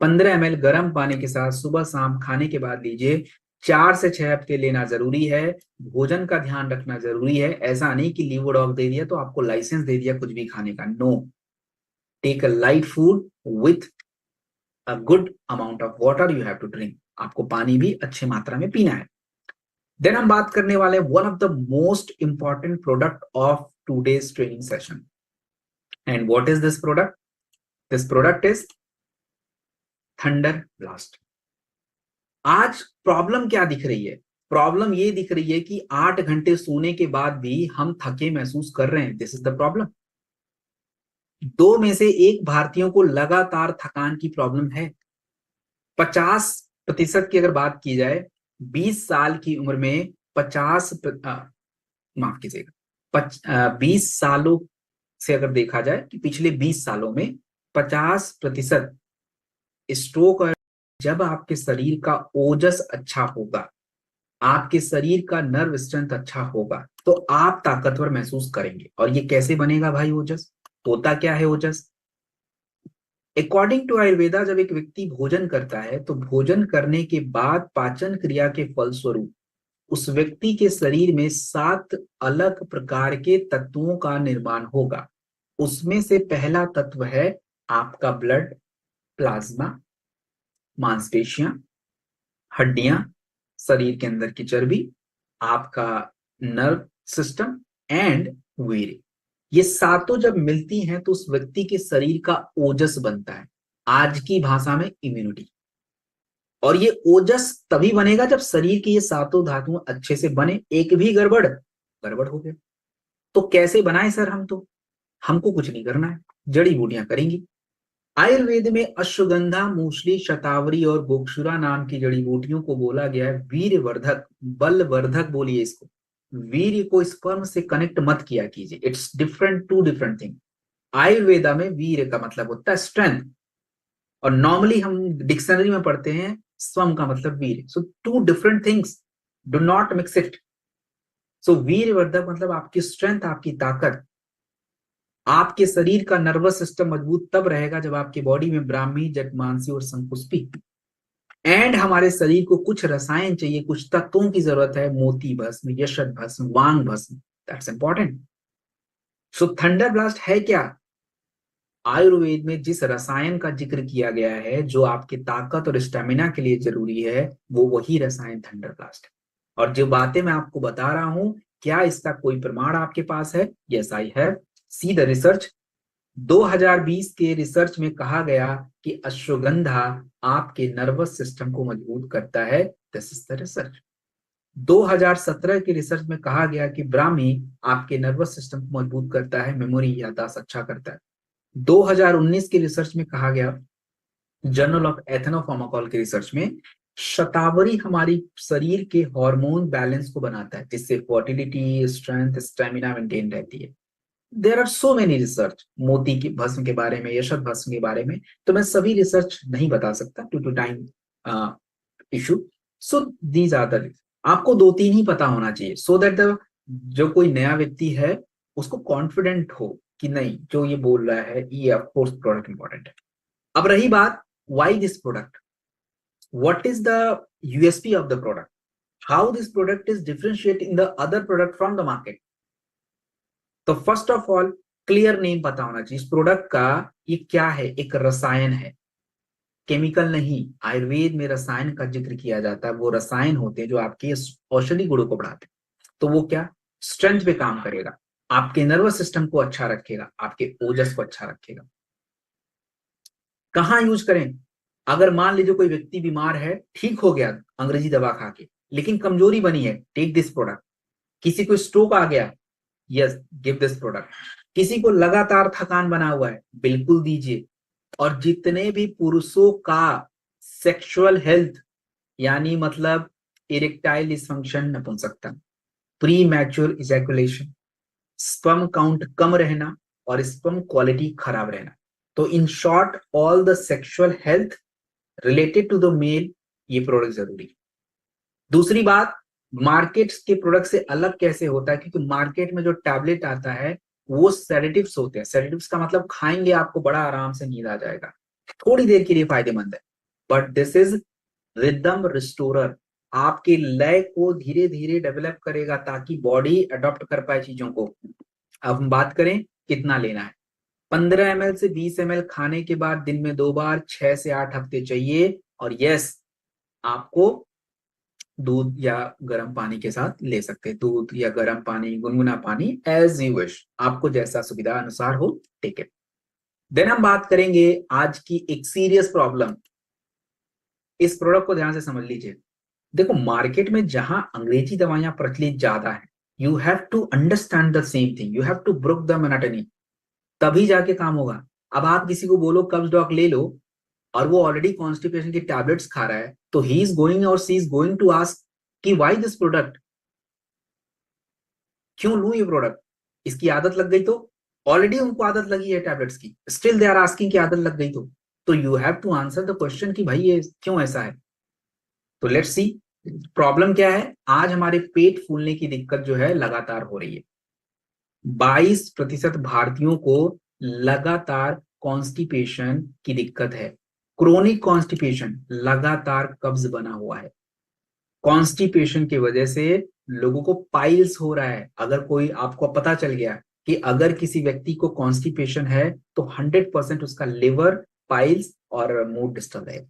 15 ml गर्म पानी के साथ सुबह शाम खाने के बाद लीजिए। 4 से 6 हफ्ते लेना जरूरी है। भोजन का ध्यान रखना जरूरी है। ऐसा नहीं कि लीवोडॉग दे दिया तो आपको लाइसेंस दे दिया कुछ भी खाने का। No, take a light food with a good amount of water you have to drink. आपको पानी भी अच्छी मात्रा में पीना है। देन हम बात करने वाले one of the most important product of today's training session. And what is this product, this product is thunder blast. आज प्रॉब्लम क्या दिख रही है, प्रॉब्लम ये दिख रही है कि 8 घंटे सोने के बाद भी हम थके महसूस कर रहे हैं। This is the problem. 2 में से 1 भारतीयों को लगातार थकान की प्रॉब्लम है। 50% की अगर बात की जाए, 20 साल की उम्र में 20 सालों से अगर देखा जाए कि पिछले 20 सालों में 50% स्ट्रोक। जब आपके शरीर का ओजस अच्छा होगा, आपके शरीर का नर्व स्ट्रेंथ अच्छा होगा, तो आप ताकतवर महसूस करेंगे। और ये कैसे बनेगा भाई ओजस, होता क्या है ओजस। अकॉर्डिंग टू आयुर्वेदा, जब एक व्यक्ति भोजन करता है तो भोजन करने के बाद पाचन क्रिया के फलस्वरूप उस व्यक्ति के शरीर में 7 अलग प्रकार के तत्वों का निर्माण होगा। उसमें से पहला तत्व है आपका ब्लड, प्लाज्मा, मांसपेशियां, हड्डियां, शरीर के अंदर की चर्बी, आपका नर्व सिस्टम एंड वीर्य। ये सातों जब मिलती हैं तो उस व्यक्ति के शरीर का ओजस बनता है, आज की भाषा में इम्यूनिटी। और ये ओजस तभी बनेगा जब शरीर की ये सातों धातुएं अच्छे से बने। एक भी गड़बड़, गड़बड़ हो गया। तो कैसे बनाए सर हम, तो हमको कुछ नहीं करना है, जड़ी बूटियां करेंगी। आयुर्वेद में अश्वगंधा, मूसली, शतावरी और गोक्षुरा नाम की जड़ी बूटियों को बोला गया है वीरवर्धक, बलवर्धक बोलिए इसको। वीर्य को स्पर्म से कनेक्ट मत किया कीजिए, it's different, two different thing. Ayurveda में वीर्य का मतलब होता है स्ट्रेंथ, और नॉर्मली हम डिक्शनरी में पढ़ते हैं स्वम का मतलब वीर्य। So two different things, do not mix it. So वीर्यवर्धक मतलब आपकी स्ट्रेंथ, आपकी ताकत, आपके शरीर का नर्वस सिस्टम मजबूत तब रहेगा जब आपकी बॉडी में ब्राह्मी, जठमांसी और संकुष्पी, एंड हमारे शरीर को कुछ रसायन चाहिए, कुछ तत्वों की जरूरत है, मोती भस्म, यशत भस्म, वांग भस्म, that's important. So thunder blast है क्या? आयुर्वेद में जिस रसायन का जिक्र किया गया है जो आपकी ताकत और स्टेमिना के लिए जरूरी है, वो वही रसायन थंडर ब्लास्ट है। और जो बातें मैं आपको बता रहा हूं, क्या इसका कोई प्रमाण आपके पास है? Yes I have, see the research. 2020 के रिसर्च में कहा गया कि अश्वगंधा आपके नर्वस सिस्टम को मजबूत करता है, दिस इज द रिसर्च। 2017 के रिसर्च में कहा गया कि ब्राह्मी आपके नर्वस सिस्टम को मजबूत करता है, मेमोरी याददाश्त अच्छा करता है। 2019 के रिसर्च में कहा गया, जर्नल ऑफ एथनोफार्माकोल के रिसर्च में, शतावरी हमारी शरीर के हार्मोन बैलेंस को बनाता है, जिससे फर्टिलिटी, स्ट्रेंथ, स्टेमिना मेंटेन रहती है। There are so many research, मोती की भस्म के बारे में, यशत भस्म के बारे में, तो मैं सभी रिसर्च नहीं बता सकता due to time issue. So these are the, आपको दो तीन ही पता होना चाहिए सो दैट द जो कोई नया व्यक्ति है उसको कॉन्फिडेंट हो कि नहीं जो ये बोल रहा है ये ऑफ कोर्स प्रोडक्ट इंपॉर्टेंट है। अब रही बात, why this product, what is the USP of the product, how this product is differentiate in the other product from the market. तो first of all clear name पता होना चाहिए इस प्रोडक्ट का, ये क्या है, एक रसायन है, केमिकल नहीं। आयुर्वेद में रसायन का जिक्र किया जाता है, वो रसायन होते हैं जो आपके औषधि गुणों को बढ़ाते हैं। तो वो क्या, स्ट्रेंथ पे काम करेगा, आपके नर्वस सिस्टम को अच्छा रखेगा, आपके ओजस को अच्छा रखेगा। कहाँ यूज करें? अगर मान लीजिए कोई व्यक्ति बीमार है, ठीक हो गया अंग्रेजी दवा खा के, लेकिन कमजोरी बनी है, टेक दिस प्रोडक्ट। किसी को स्ट्रोक आ गया, यस गिव दिस प्रोडक्ट। किसी को लगातार थकान बना हुआ है, बिल्कुल दीजिए। और जितने भी पुरुषों का सेक्सुअल हेल्थ, यानी मतलब इरेक्टाइल डिसफंक्शन, नपुंसकता, premature ejaculation, sperm count कम रहना और स्पर्म क्वालिटी खराब रहना, तो in short all the sexual health related to the male, ये प्रोडक्ट जरूरी है। दूसरी बात, मार्केट के प्रोडक्ट से अलग कैसे होता है, क्योंकि मार्केट में जो टैबलेट आता है वो सेडेटिव्स होते हैं। सेडेटिव्स का मतलब खाएंगे आपको बड़ा आराम से नींद आ जाएगा, थोड़ी देर के लिए फायदेमंद है, but this is rhythm restorer, आपके लय को धीरे धीरे डेवलप करेगा ताकि बॉडी अडॉप्ट कर पाए चीजों को। अब हम बात करें कितना लेना है, 15 ml से 20 ml खाने के बाद दिन में 2 बार, 6 से 8 हफ्ते चाहिए। और यस, आपको दूध या गर्म पानी के साथ ले सकते हैं, दूध या गर्म पानी, गुनगुना पानी, एज यू विश, आपको जैसा सुविधा अनुसार हो, टेक इट। देन हम बात करेंगे आज की एक सीरियस प्रॉब्लम, इस प्रोडक्ट को ध्यान से समझ लीजिए। देखो मार्केट में जहां अंग्रेजी दवाइयां प्रचलित ज्यादा है, you have to understand the same thing, you have to break the monotony, तभी जाके काम होगा। अब आप किसी को बोलो कब्ज डॉक ले लो, और वो ऑलरेडी कॉन्स्टिपेशन की टैबलेट्स खा रहा है, तो ही इज गोइंग और सी इज गोइंग टू आस्क कि व्हाई दिस प्रोडक्ट, क्यों लूं ये प्रोडक्ट, इसकी आदत लग गई तो, ऑलरेडी उनको आदत लगी है टैबलेट्स की, स्टिल दे आर आस्किंग की आदत लग गई तो you have to answer the question कि भाई ये क्यों ऐसा है। तो लेट्स सी प्रॉब्लम क्या है। आज हमारे पेट फूलने की दिक्कत जो है लगातार हो रही है, 22% भारतीयों को लगातार कॉन्स्टिपेशन की दिक्कत है, क्रोनिक कॉन्स्टिपेशन, लगातार कब्ज बना हुआ है। कॉन्स्टिपेशन की वजह से लोगों को पाइल्स हो रहा है। अगर कोई आपको पता चल गया कि अगर किसी व्यक्ति को कॉन्स्टिपेशन है तो 100% उसका लिवर, पाइल्स और मूड डिस्टर्ब है।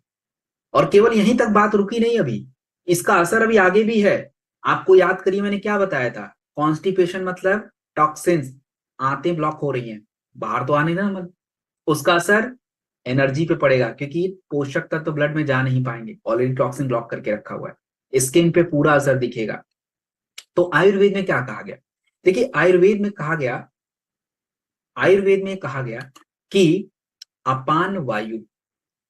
और केवल यहीं तक बात रुकी नहीं, अभी इसका असर अभी आगे भी है। आपको याद करिए मैंने क्या बताया था, कॉन्स्टिपेशन मतलब टॉक्सिन्स, आंतें ब्लॉक हो रही हैं, बाहर तो आने ना, मतलब उसका असर एनर्जी पे पड़ेगा, क्योंकि पोषक तत्व तो ब्लड में जा नहीं पाएंगे, ऑलरेडी टॉक्सिन ब्लॉक करके रखा हुआ है, स्किन पे पूरा असर दिखेगा। तो आयुर्वेद में क्या कहा गया, देखिए आयुर्वेद में कहा गया कि अपान वायु,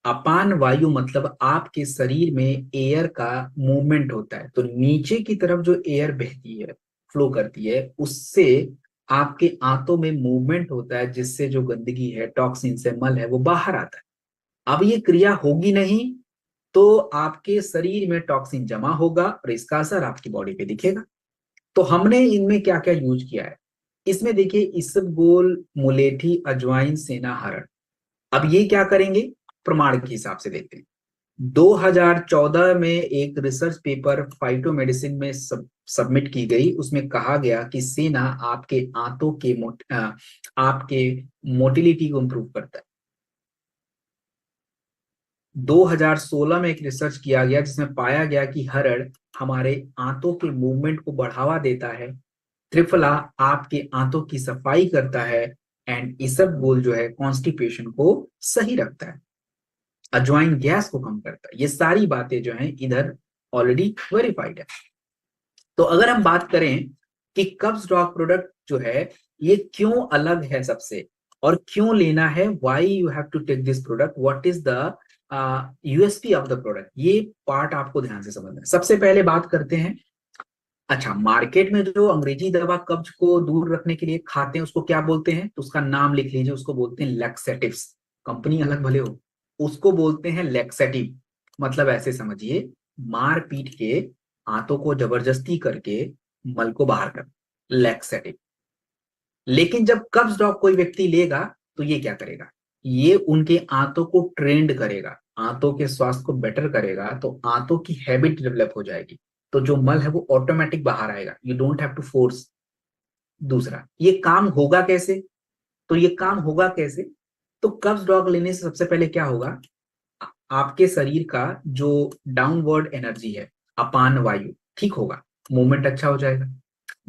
अपान वायु मतलब आपके शरीर में एयर का मूवमेंट होता है, तो नीचे की तरफ जो एयर बहती है, फ्लो करती है, उससे आपके आंतों में मूवमेंट होता है, जिससे जो गंदगी है, टॉक्सिन से मल है, वो बाहर आता है। अब ये क्रिया होगी नहीं तो आपके शरीर में टॉक्सिन जमा होगा और इसका असर आपकी बॉडी पे दिखेगा। तो हमने इनमें क्या क्या यूज किया है, इसमें देखिए इसबगोल, मुलेठी, अजवाइन, सेना, हरड़। अब ये क्या करेंगे, प्रमाण के हिसाब से देखते हैं। 2014 में एक रिसर्च पेपर फाइटोमेडिसिन में सबमिट की गई, उसमें कहा गया कि सेना आपके आंतों के आपके मोटिलिटी को इंप्रूव करता है। 2016 में एक रिसर्च किया गया जिसमें पाया गया कि हरड़ हमारे आंतों के मूवमेंट को बढ़ावा देता है। त्रिफला आपके आंतों की सफाई करता है। एंड इसबगोल जो है कॉन्स्टिपेशन को सही रखता है। अजवाइन गैस को कम करता है। ये सारी बातें जो हैं इधर ऑलरेडी वेरीफाइड है। तो अगर हम बात करें कि कब्ज डॉग प्रोडक्ट जो है ये क्यों अलग है सबसे, और क्यों लेना है, why you have to take this product, what is the USP of the product, ये पार्ट आपको ध्यान से समझना है। सबसे पहले बात करते हैं, अच्छा मार्केट में जो अंग्रेजी दवा कब्ज को दूर रखने के लिए खाते हैं उसको क्या बोलते हैं, तो उसका नाम लिख लीजिए, उसको बोलते हैं लैक्सेटिव्स। कंपनी अलग भले हो, उसको बोलते हैं लैक्सेटिव। मतलब ऐसे समझिए, मार पीट के आंतों को जबरदस्ती करके मल को बाहर कर, लैक्सेटिव। लेकिन जब कब्ज डॉग कोई व्यक्ति लेगा तो ये क्या करेगा, ये उनके आंतों को ट्रेंड करेगा, आंतों के स्वास्थ्य को बेटर करेगा, तो आंतों की हैबिट डेवलप हो जाएगी, तो जो मल है वो ऑटोमेटिक बाहर आएगा, you don't have to force. दूसरा, ये काम होगा कैसे, तो ये काम होगा कैसे, तो कब्ज डॉग लेने से सबसे पहले क्या होगा, आपके शरीर का जो डाउनवर्ड एनर्जी है, अपान वायु ठीक होगा, मूवमेंट अच्छा हो जाएगा।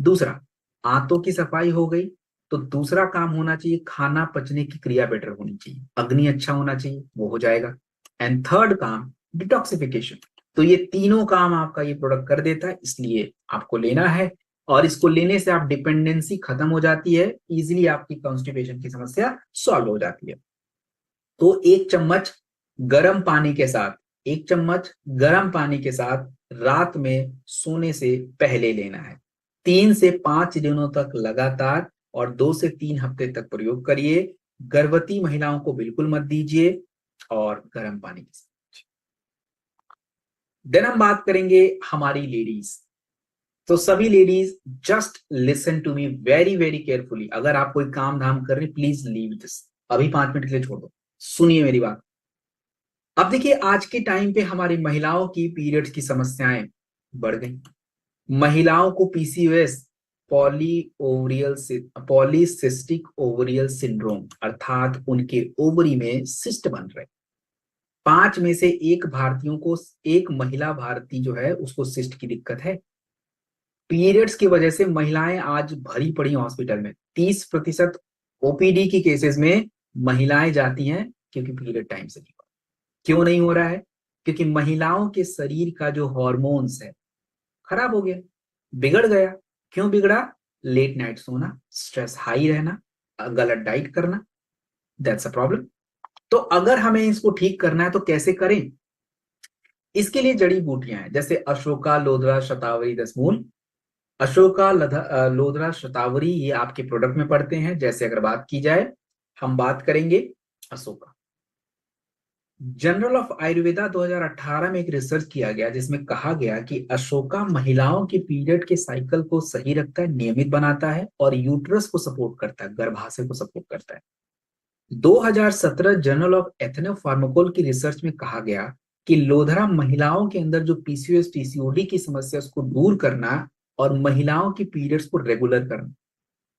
दूसरा, आंतों की सफाई हो गई, तो दूसरा काम होना चाहिए, खाना पचने की क्रिया बेटर होनी चाहिए, अग्नि अच्छा होना चाहिए, वो हो जाएगा। एंड थर्ड काम, डिटॉक्सिफिकेशन। तो ये तीनों काम आपका ये प्रोडक्ट कर देता है, इसलिए आपको लेना है। और इसको लेने से आप डिपेंडेंसी खत्म हो जाती है, इजीली आपकी कॉन्स्टिपेशन की समस्या सॉल्व हो जाती है। तो एक चम्मच गर्म पानी के साथ, एक चम्मच गर्म पानी के साथ रात में सोने से पहले लेना है। 3 से 5 दिनों तक लगातार, और 2 से 3 हफ्ते तक प्रयोग करिए। गर्भवती महिलाओं को बिल्कुल मत दीजिए, और गर्म पानी के साथ। देन हम बात करेंगे हमारी लेडीज। तो सभी ladies just listen to me very very carefully. अगर आप कोई काम धाम कर रहे, प्लीज लीव दिस, अभी 5 मिनट के लिए छोड़ दो, सुनिए मेरी बात। अब देखिए, आज के टाइम पे हमारी महिलाओं की पीरियड्स की समस्याएं बढ़ गई। महिलाओं को पीसीओएस, पॉली ओवरियल पॉलीसिस्टिक ओवरियल सिंड्रोम, अर्थात उनके ओवरी में सिस्ट बन रहे। 5 में से 1 भारतीयों को, एक महिला भारतीय जो है उसको सिस्ट की दिक्कत है। पीरियड्स की वजह से महिलाएं आज भरी पड़ी हॉस्पिटल में। 30% ओपीडी की केसेस में महिलाएं जाती हैं क्योंकि पीरियड टाइम से नहीं हो रहा। क्यों नहीं हो रहा है, क्योंकि महिलाओं के शरीर का जो हॉर्मोन्स है खराब हो गया, बिगड़ गया। क्यों बिगड़ा, लेट नाइट सोना, स्ट्रेस हाई रहना, गलत डाइट करना, दैट्स अ प्रॉब्लम। तो अगर हमें इसको ठीक करना है तो कैसे करें, इसके लिए जड़ी बूटियां हैं, जैसे अशोका, लोधरा, शतावरी, दसमूल। अशोका, लोधरा, शतावरी ये आपके प्रोडक्ट में पड़ते हैं। जैसे अगर बात की जाए, हम बात करेंगे अशोका। जर्नल ऑफ आयुर्वेदा 2018 में एक रिसर्च किया गया जिसमें कहा गया कि अशोका महिलाओं के पीरियड के साइकिल को सही रखता है, नियमित बनाता है, और यूट्रस को सपोर्ट करता है, गर्भाशय को सपोर्ट करता है। 2017 जर्नल ऑफ एथनोफार्माकोल की रिसर्च में कहा गया कि लोधरा महिलाओं के अंदर जो पीसीओएस पीसीओडी की समस्या उसको दूर करना, और महिलाओं की पीरियड्स को रेगुलर करना।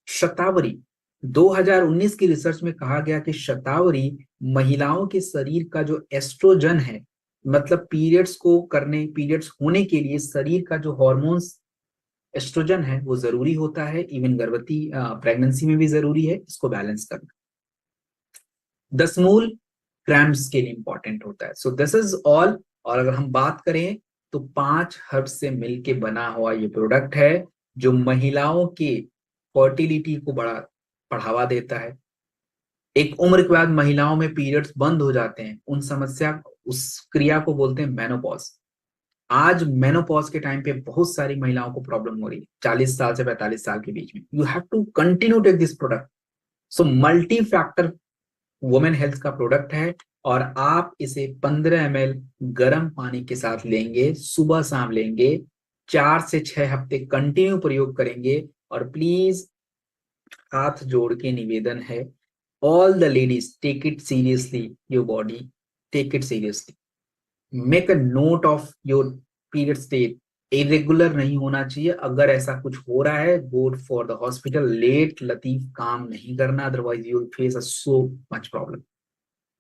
शतावरी, 2019 की रिसर्च में कहा गया कि शतावरी महिलाओं के शरीर का जो एस्ट्रोजन है, मतलब पीरियड्स होने के लिए शरीर का जो हॉर्मोन्स एस्ट्रोजन है वो जरूरी होता है, इवन गर्भवती प्रेगनेंसी में भी जरूरी है, इसको बैलेंस करना। दसमूल क्रैम्प्स के लिए इंपॉर्टेंट होता है। So this is all. और अगर हम बात करें तो 5 हर्ब्स से मिलके बना हुआ ये प्रोडक्ट है जो महिलाओं के फर्टिलिटी को बढ़ावा देता है। एक उम्र के बाद महिलाओं में पीरियड्स बंद हो जाते हैं, उस क्रिया को बोलते हैं मेनोपॉज। आज मेनोपॉज के टाइम पे बहुत सारी महिलाओं को प्रॉब्लम हो रही है, 40 साल से 45 साल के बीच में। You have to continue take this product. So multi factor women health का प्रोडक्ट है, और आप इसे 15 ml गर्म पानी के साथ लेंगे, सुबह शाम लेंगे, 4 से 6 हफ्ते कंटिन्यू प्रयोग करेंगे। और प्लीज हाथ जोड़ के निवेदन है, all the ladies take it seriously, your body take it seriously, make a note of your period state, irregular नहीं होना चाहिए। अगर ऐसा कुछ हो रहा है, गो फॉर द हॉस्पिटल, लेट लतीफ काम नहीं करना, otherwise you will face a so much problem.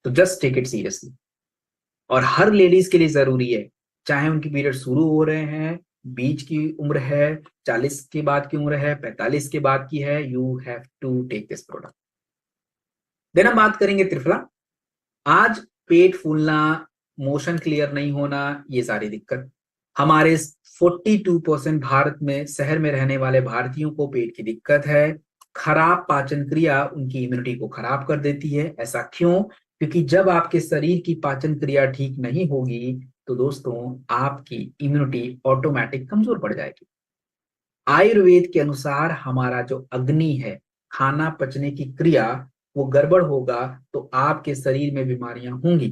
तो जस्ट टेक इट सीरियसली। और हर लेडीज के लिए जरूरी है, चाहे उनकी पीरियड शुरू हो रहे हैं, बीच की उम्र है, 40 के बाद की उम्र है, 45 के बाद की है, you have to take this product. देन हम बात करेंगे त्रिफला। आज पेट फूलना, मोशन क्लियर नहीं होना, ये सारी दिक्कत हमारे 42% भारत में शहर में रहने वाले भारतीयों को पेट की दिक्कत है। खराब पाचन क्रिया उनकी इम्यूनिटी को खराब कर देती है। ऐसा क्यों? क्योंकि जब आपके शरीर की पाचन क्रिया ठीक नहीं होगी तो दोस्तों आपकी इम्यूनिटी ऑटोमेटिक कमजोर पड़ जाएगी। आयुर्वेद के अनुसार हमारा जो अग्नि है, खाना पचने की क्रिया, वो गड़बड़ होगा तो आपके शरीर में बीमारियां होंगी।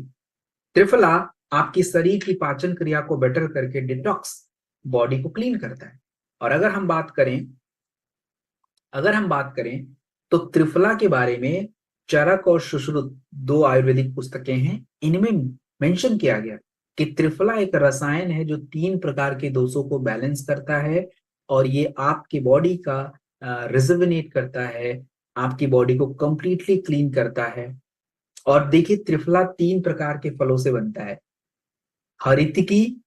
त्रिफला आपकी शरीर की पाचन क्रिया को बेटर करके डिटॉक्स, बॉडी को क्लीन करता है। और अगर हम बात करें तो त्रिफला के बारे में चरक और सुश्रुत, दो आयुर्वेदिक पुस्तकें हैं, इनमें मेंशन किया गया कि त्रिफला एक रसायन है जो 3 प्रकार के दोषों को बैलेंस करता है और ये आपकी बॉडी का रिजुविनेट करता है, आपकी बॉडी को कंप्लीटली क्लीन करता है। और देखिए त्रिफला 3 प्रकार के फलों से बनता है। हरितकी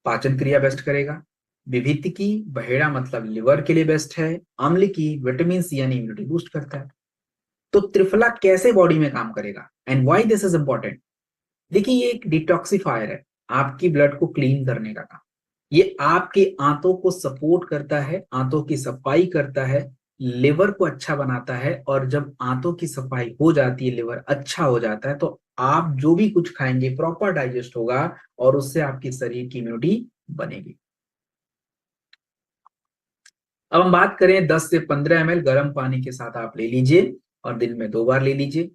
पाचन क्रिया बेस्ट करेगा, विभित्तिकी बहेड़ा मतलब लिवर के लिए बेस्ट है, अम्ल की विटामिन सी यानी इम्यूनिटी बूस्ट करता है। तो त्रिफला कैसे बॉडी में काम करेगा and why this is important? देखिए ये एक डिटॉक्सिफायर है, आपकी ब्लड को क्लीन करने का काम। ये आपके आंतों को सपोर्ट करता है, आंतों की सफाई करता है, लिवर को अच्छा बनाता है। और जब आंतों की सफाई हो जाती है, लिवर अच्छा हो जाता है, तो आप जो भी कुछ खाएंगे प्रॉपर डाइजेस्ट होगा और उससे आपकी शरीर की इम्यूनिटी बनेगी। अब हम बात करें 10 से 15 ml गर्म पानी के साथ आप ले लीजिए और दिन में 2 बार ले लीजिए।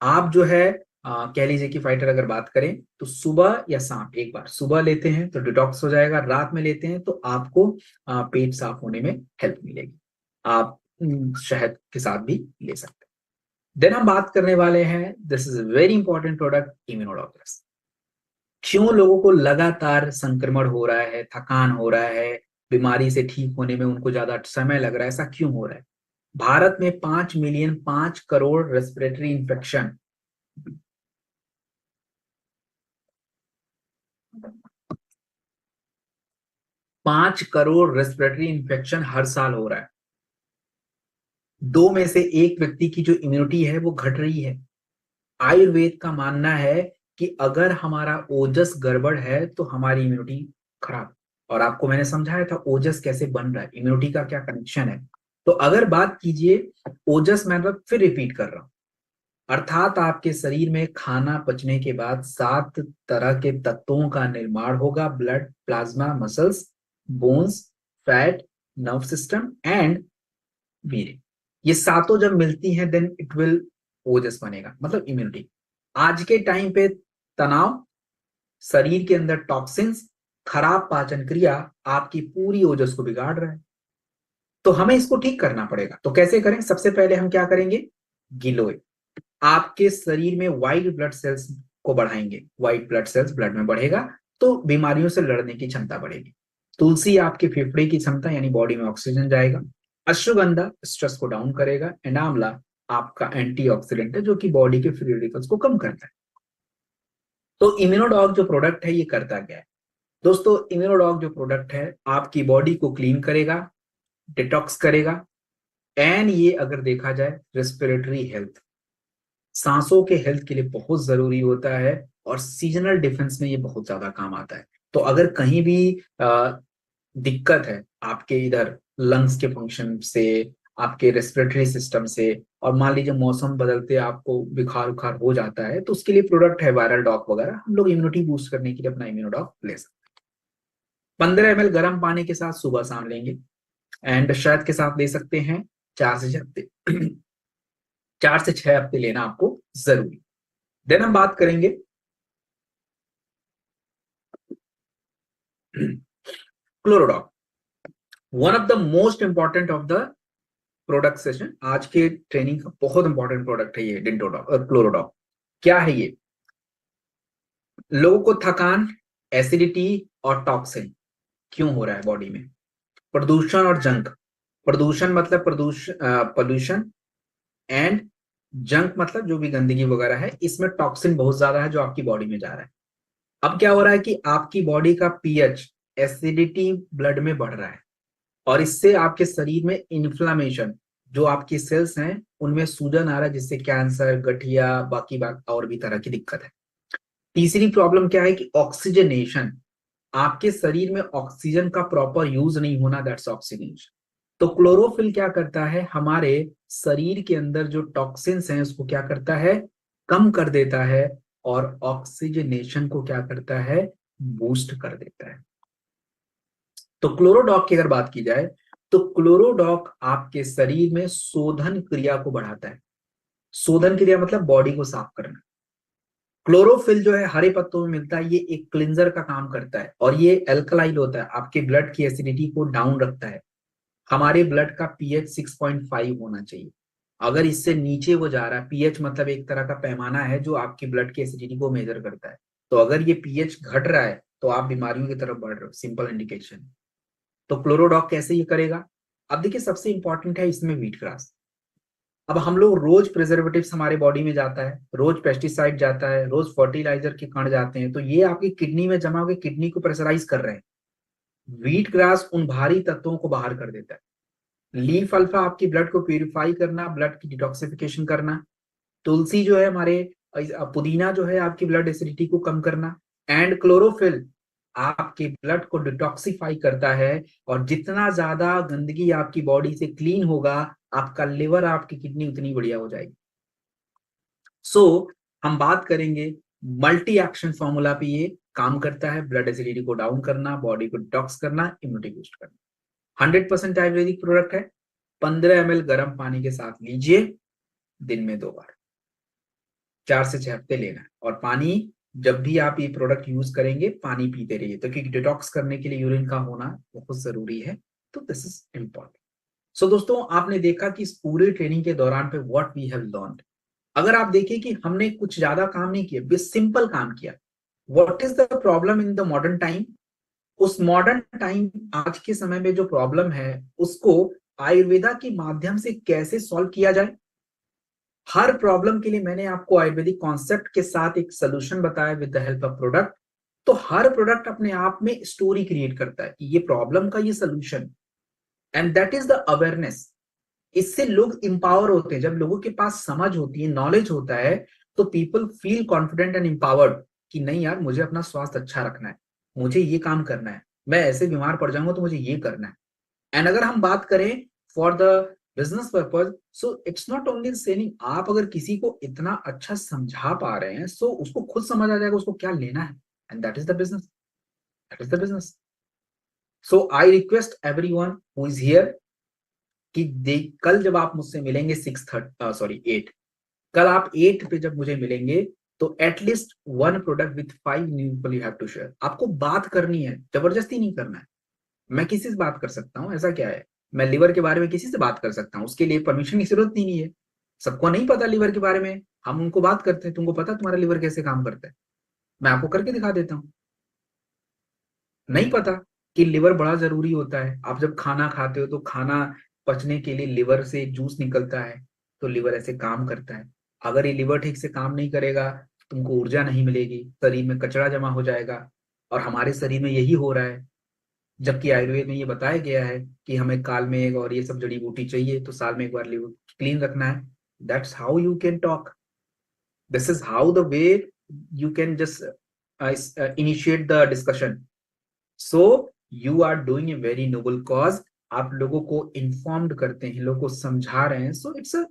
आप जो है कह लीजिए कि फाइटर अगर बात करें तो सुबह या शाम एक बार, सुबह लेते हैं तो डिटॉक्स हो जाएगा, रात में लेते हैं तो आपको पेट साफ होने में हेल्प मिलेगी। आप शहद के साथ भी ले सकते हैं। देन हम बात करने वाले हैं, this is very important product, immunodoctors. क्यों लोगों को लगातार संक्रमण हो रहा है, थकान हो रहा है, बीमारी से ठीक होने में उनको ज्यादा समय लग रहा है, ऐसा क्यों हो रहा है? भारत में 5 million 5 crore respiratory infection, 5 crore respiratory infection हर साल हो रहा है। 2 में से 1 व्यक्ति की जो इम्यूनिटी है वो घट रही है। आयुर्वेद का मानना है कि अगर हमारा ओजस गड़बड़ है तो हमारी इम्यूनिटी खराब। और आपको मैंने समझाया था ओजस कैसे बन रहा है, इम्यूनिटी का क्या कनेक्शन है। तो अगर बात कीजिए ओजस, मतलब फिर रिपीट कर रहा हूं, अर्थात आपके शरीर में खाना पचने के बाद 7 तरह के तत्वों का निर्माण होगा, blood, plasma, muscles, bones, fat, nerve system and वीर्य। ये सातों जब मिलती हैं देन इट विल ओजस बनेगा, मतलब इम्यूनिटी। आज के टाइम पे तनाव, शरीर के अंदर टॉक्सिन्स, खराब पाचन क्रिया आपकी पूरी ओजस को बिगाड़ रहा है। तो हमें इसको ठीक करना पड़ेगा। तो कैसे करें? सबसे पहले हम क्या करेंगे? गिलोय आपके शरीर में व्हाइट ब्लड सेल्स को बढ़ाएंगे, व्हाइट ब्लड सेल्स ब्लड में बढ़ेगा तो बीमारियों से लड़ने की क्षमता बढ़ेगी। तुलसी आपके फेफड़े की क्षमता यानी बॉडी में ऑक्सीजन जाएगा। अश्वगंधा स्ट्रेस को डाउन करेगा एंड आंवला आपका एंटीऑक्सीडेंट है जो कि बॉडी के फ्री रेडिकल्स को कम करता है। तो इम्यूनोडॉग जो प्रोडक्ट है ये करता क्या है दोस्तों? इम्यूनोडॉग जो प्रोडक्ट है आपकी बॉडी को क्लीन करेगा, डिटॉक्स करेगा एंड ये अगर देखा जाए रेस्पिरेटरी हेल्थ, सांसों के हेल्थ के लिए बहुत जरूरी होता है और सीजनल डिफेंस में ये बहुत ज्यादा काम आता है। तो अगर कहीं भी दिक्कत है आपके इधर लंग्स के फंक्शन से, आपके रेस्पिरेटरी सिस्टम से, और मान लीजिए मौसम बदलते आपको बुखार उखार हो जाता है, तो उसके लिए प्रोडक्ट है वायरल डॉक वगैरह, हम लोग इम्यूनिटी बूस्ट करने के लिए अपना इम्यूनोडॉक ले सकते हैं। 15 ml गर्म पानी के साथ सुबह शाम लेंगे एंड शहद के साथ ले सकते हैं। 4 से 6 हफ्ते 4 से 6 हफ्ते लेना आपको जरूरी। देन हम बात करेंगे Chlorodoc, one of the most important of the product session, आज के ट्रेनिंग का बहुत इंपॉर्टेंट प्रोडक्ट है ये डेंटोडॉक और क्लोरोडॉक। क्या है ये? लोगों को थकान, एसिडिटी और टॉक्सिन क्यों हो रहा है बॉडी में? प्रदूषण और जंक। प्रदूषण मतलब पोल्यूशन, एंड जंक मतलब जो भी गंदगी वगैरह है, इसमें टॉक्सिन बहुत ज्यादा है जो आपकी बॉडी में जा रहा है। अब क्या हो रहा है कि आपकी बॉडी का पीएच, एसिडिटी ब्लड में बढ़ रहा है, और इससे आपके शरीर में इन्फ्लामेशन, जो आपकी सेल्स हैं उनमें सूजन आ रहा है, जिससे कैंसर, गठिया, बाकी और भी तरह की दिक्कत है। तीसरी प्रॉब्लम क्या है कि ऑक्सीजनेशन, आपके शरीर में ऑक्सीजन का प्रॉपर यूज नहीं होना, दैट्स ऑक्सीजनेशन। तो क्लोरोफिल क्या करता है, हमारे शरीर के अंदर जो टॉक्सिन्स हैं उसको क्या करता है, कम कर देता है, और ऑक्सीजनेशन को क्या करता है, बूस्ट कर देता है। तो क्लोरोडॉक की अगर बात की जाए, तो क्लोरोडॉक आपके शरीर में शोधन क्रिया को बढ़ाता है। शोधन क्रिया मतलब बॉडी को साफ करना। क्लोरोफिल जो है हरे पत्तों में मिलता है, ये एक क्लिंजर का काम करता है, और ये एल्कलाइल होता है, आपके ब्लड की एसिडिटी को डाउन रखता है। हमारे ब्लड का पीएच 6.5 होना चाहिए। अगर इससे नीचे वो जा रहा है, पीएच मतलब एक तरह का पैमाना है जो आपकी ब्लड की एसिडिटी को मेजर करता है, तो अगर ये पीएच घट रहा है तो आप बीमारियों की तरफ बढ़ रहे हो, सिंपल इंडिकेशन। तो क्लोरोडॉक कैसे ये करेगा? अब देखिए, सबसे इंपॉर्टेंट है इसमें व्हीट ग्रास। अब हम लोग रोज प्रिजर्वेटिव्स हमारे बॉडी में जाता है, रोज पेस्टिसाइड जाता है, रोज फर्टिलाइजर के कण जाते हैं, तो ये आपकी किडनी में जमा होकर किडनी को प्रेशराइज कर रहे हैं। व्हीट ग्रास उन भारी तत्वों को बाहर कर देता है। लीफ अल्फा आपकी ब्लड को प्यूरिफाई करना, ब्लड की डिटॉक्सिफिकेशन करना। तुलसी जो है हमारे, पुदीना जो है आपकी ब्लड एसिडिटी को कम करना। एंड क्लोरोफिल आपके ब्लड को डिटॉक्सिफाई करता है, और जितना ज्यादा गंदगी आपकी बॉडी से क्लीन होगा, आपका लिवर, आपकी किडनी उतनी बढ़िया हो जाएगी। सो हम बात करेंगे मल्टी एक्शन फॉर्मूला पे, ये काम करता है ब्लड एसिडिटी को डाउन करना, बॉडी को डिटॉक्स करना, इम्यूनिटी बूस्ट करना। 100% आयुर्वेदिक प्रोडक्ट है। 15 ml गर्म पानी के साथ लीजिए, दिन में 2 बार, 4 से 6 हफ्ते लेना है। और पानी, जब भी आप ये प्रोडक्ट यूज करेंगे पानी पीते रहिए, तो क्योंकि डिटॉक्स करने के लिए यूरिन का होना बहुत जरूरी है। तो दिस इज इंपॉर्टेंट। सो दोस्तों, आपने देखा कि इस पूरे ट्रेनिंग के दौरान पे व्हाट वी हैव लर्नड। अगर आप देखिए कि हमने कुछ ज्यादा काम नहीं किया, बस सिंपल काम किया। What is the problem in the modern time? उस मॉडर्न टाइम, आज के समय में जो प्रॉब्लम है, उसको आयुर्वेदा के माध्यम से कैसे सॉल्व किया जाए। हर प्रॉब्लम के लिए मैंने आपको आयुर्वेदिक कॉन्सेप्ट के साथ एक सोल्यूशन बताया with the help of product. तो हर प्रोडक्ट अपने आप में स्टोरी क्रिएट करता है कि ये प्रॉब्लम का ये solution, and that is the awareness. इससे लोग इंपावर होते हैं। जब लोगों के पास समझ होती है, नॉलेज होता है, तो people feel confident and empowered कि नहीं यार, मुझे अपना स्वास्थ्य अच्छा रखना है, मुझे ये काम करना है, मैं ऐसे बीमार पड़ जाऊंगा तो मुझे ये करना है। एंड अगर हम बात करें for the business purpose, so it's not only selling. आप अगर किसी को इतना अच्छा समझा पा रहे हैं, सो उसको खुद समझ आ जाएगा उसको क्या लेना है, and that is the business, that is the business. So I request everyone who is here कि कल जब आप मुझसे मिलेंगे 8, कल आप 8 पे जब मुझे मिलेंगे, तो at least 1 product with 5 new people you have to share. आपको बात करनी है, जबरदस्ती नहीं करना है। मैं किसी से बात कर सकता हूँ, ऐसा क्या है? मैं लिवर के बारे में किसी से बात कर सकता हूँ, उसके लिए परमिशन की जरूरत नहीं है। सबको नहीं पता लिवर के बारे में, हम उनको बात करते हैं, तुमको पता तुम्हारा लिवर कैसे काम करता है? मैं आपको करके दिखा देता हूँ। नहीं पता कि लिवर बड़ा जरूरी होता है। आप जब खाना खाते हो तो खाना पचने के लिए लिवर से जूस निकलता है, तो लिवर ऐसे काम करता है। अगर ये लिवर ठीक से काम नहीं करेगा, तुमको ऊर्जा नहीं मिलेगी, शरीर में कचरा जमा हो जाएगा, और हमारे शरीर में यही हो रहा है। जबकि आयुर्वेद में ये बताया गया है कि हमें काल मेघ और ये सब जड़ी बूटी चाहिए, तो साल में एक बार लिवर क्लीन रखना है। That's how you can talk, this is how the way you can just initiate the discussion. So you are doing a very noble cause. आप लोगों को इन्फॉर्म्ड करते हैं, लोगों को समझा रहे हैं, so it's a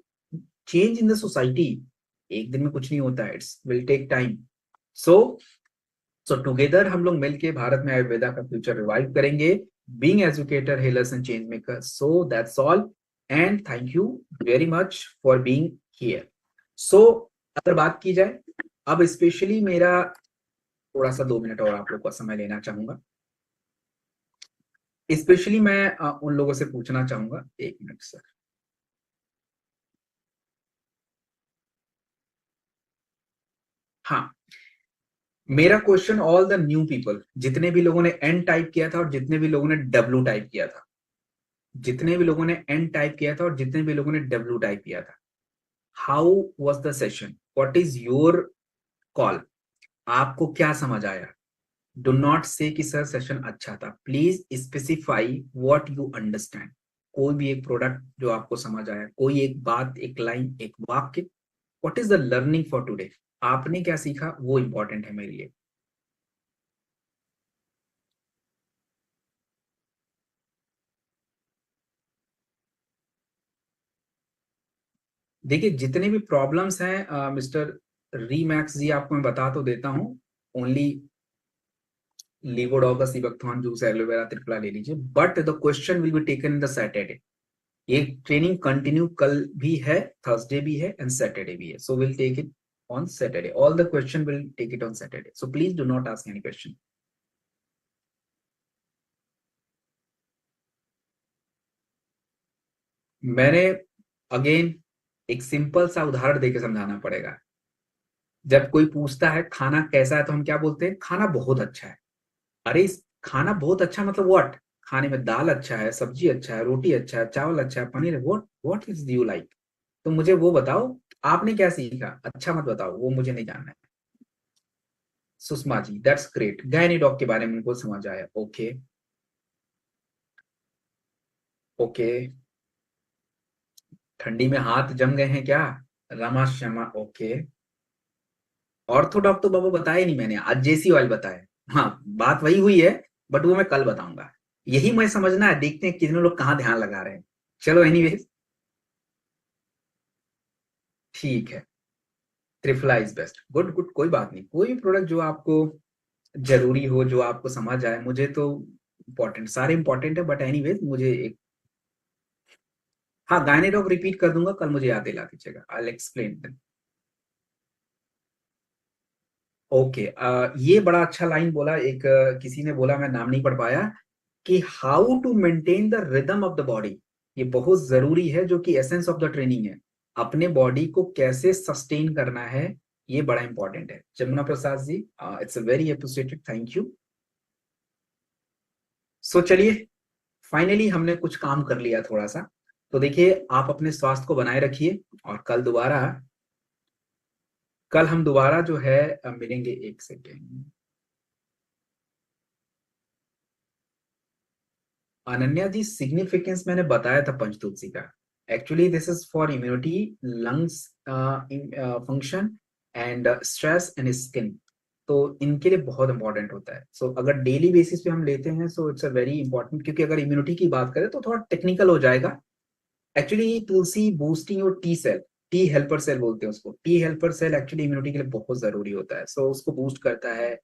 change in the society. एक दिन में कुछ नहीं होता है, it's will take time. So together हम लोग मिलके भारत में आयुर्वेदा का फ्यूचर रिवाइव करेंगे, being educator, healers and change maker. So that's all, and thank you very much for being here. So अगर बात की जाए, अब स्पेशली मेरा थोड़ा सा 2 मिनट और आप लोग का समय लेना चाहूंगा। स्पेशली मैं उन लोगों से पूछना चाहूंगा, एक मिनट सर। हाँ, मेरा question all the new people, जितने भी लोगों ने एन टाइप किया था और जितने भी लोगों ने डब्ल्यू टाइप किया था, जितने भी लोगों ने एन टाइप किया था और जितने भी लोगों ने डब्ल्यू टाइप किया था, how was the session, what is your call, आपको क्या समझ आया? डू नॉट से कि सर सेशन अच्छा था, please specify what you understand. कोई भी एक प्रोडक्ट जो आपको समझ आया, कोई एक बात, एक लाइन, एक वाक्य, what is the learning for today, आपने क्या सीखा, वो इंपॉर्टेंट है मेरे लिए। देखिए जितने भी प्रॉब्लम्स हैं मिस्टर रीमैक्स जी, आपको मैं बता तो देता हूँ। ओनली लीवोडॉगस इबैक्थॉन जूस एलोवेरा त्रिफला ले लीजिए, but the question will be taken in the Saturday. ये ट्रेनिंग कंटिन्यू कल भी है, थर्सडे भी है एंड सैटरडे भी है, so will take it on Saturday, all the question will take it on Saturday, so please do not ask any question. मैंने अगेन एक सिंपल सा उदाहरण देके समझाना पड़ेगा। जब कोई पूछता है खाना कैसा है, तो हम क्या बोलते हैं, खाना बहुत अच्छा है। अरे इस खाना बहुत अच्छा मतलब व्हाट, खाने में दाल अच्छा है, सब्जी अच्छा है, रोटी अच्छा है, चावल अच्छा है, पनीर है, what what is you like, तो मुझे वो बताओ, आपने क्या सीखा, अच्छा मत बताओ, वो मुझे नहीं जानना है। Sushma ji, that's great, gynae dog के बारे में उनको समझ आया, ओके। ओके, ठंडी में हाथ जम गए हैं क्या, रमा शर्मा, ओके। ऑर्थोडॉक तो बाबा बताया नहीं मैंने, आज जेसी ऑयल बताया। हाँ, बात वही हुई है, बट वो मैं कल बताऊंगा। यही मुझे समझना है, देखते हैं कितने लोग कहाँ ध्यान लगा रहे हैं। चलो एनीवेज, ठीक है, triphala is best, good good, कोई बात नहीं, कोई भी प्रोडक्ट जो आपको जरूरी हो, जो आपको समझ आए, मुझे तो इम्पोर्टेंट, सारे इंपॉर्टेंट है, बट एनीवेज मुझे एक, हाँ गायनेडॉक रिपीट कर दूंगा कल, मुझे याद दिला दीजिएगा, आई एक्सप्लेन। ओके, ये बड़ा अच्छा लाइन बोला एक, किसी ने बोला, मैं नाम नहीं पढ़ पाया, कि how to maintain the rhythm of the body. ये बहुत जरूरी है, जो कि एसेंस ऑफ द ट्रेनिंग है, अपने बॉडी को कैसे सस्टेन करना है, ये बड़ा इंपॉर्टेंट है। Jamuna Prasad ji, it's very appreciated, thank you. So चलिए, फाइनली हमने कुछ काम कर लिया थोड़ा सा। तो देखिए, आप अपने स्वास्थ्य को बनाए रखिए, और कल हम दोबारा जो है मिलेंगे, एक सेकेंड। अनन्या जी, सिग्निफिकेंस मैंने बताया था पंचतुलसी का। Actually this is for immunity, lungs function, and stress and skin. तो इनके लिए बहुत इंपॉर्टेंट होता है। सो अगर डेली बेसिस पे हम लेते हैं, so it's a very important, क्योंकि अगर इम्यूनिटी की बात करें तो थोड़ा टेक्निकल हो जाएगा। एक्चुअली तुलसी बूस्टिंग और T cell, T helper cell बोलते हैं उसको, T helper cell actually immunity के लिए बहुत जरूरी होता है, सो उसको बूस्ट करता है।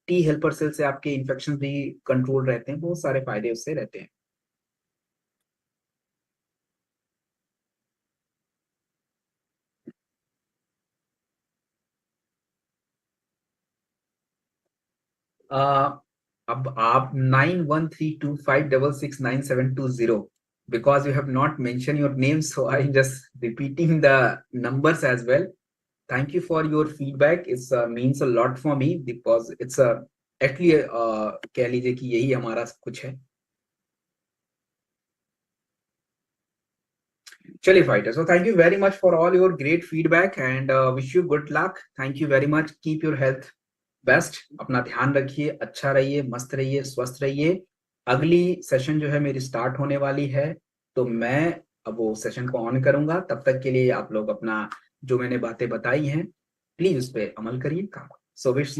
टी हेल्पर सेल से आपके इन्फेक्शन भी कंट्रोल रहते हैं, बहुत सारे फायदे उससे रहते हैं। uh, अब आप 9132566972 because you have not mentioned your name, so I'm just repeating the numbers as well. Thank you for your feedback, it's means a lot for me, because it's a actually कह लीजिए कि यही हमारा सब कुछ है। चलिए fighter, so thank you very much for all your great feedback, and wish you good luck, thank you very much, keep your health best, अपना ध्यान रखिए, अच्छा रहिए, मस्त रहिए, स्वस्थ रहिए। अगली सेशन जो है मेरी स्टार्ट होने वाली है, तो मैं अब वो सेशन को ऑन करूंगा, तब तक के लिए आप लोग अपना जो मैंने बातें बताई हैं, प्लीज उस पर अमल करिए, काम। So wish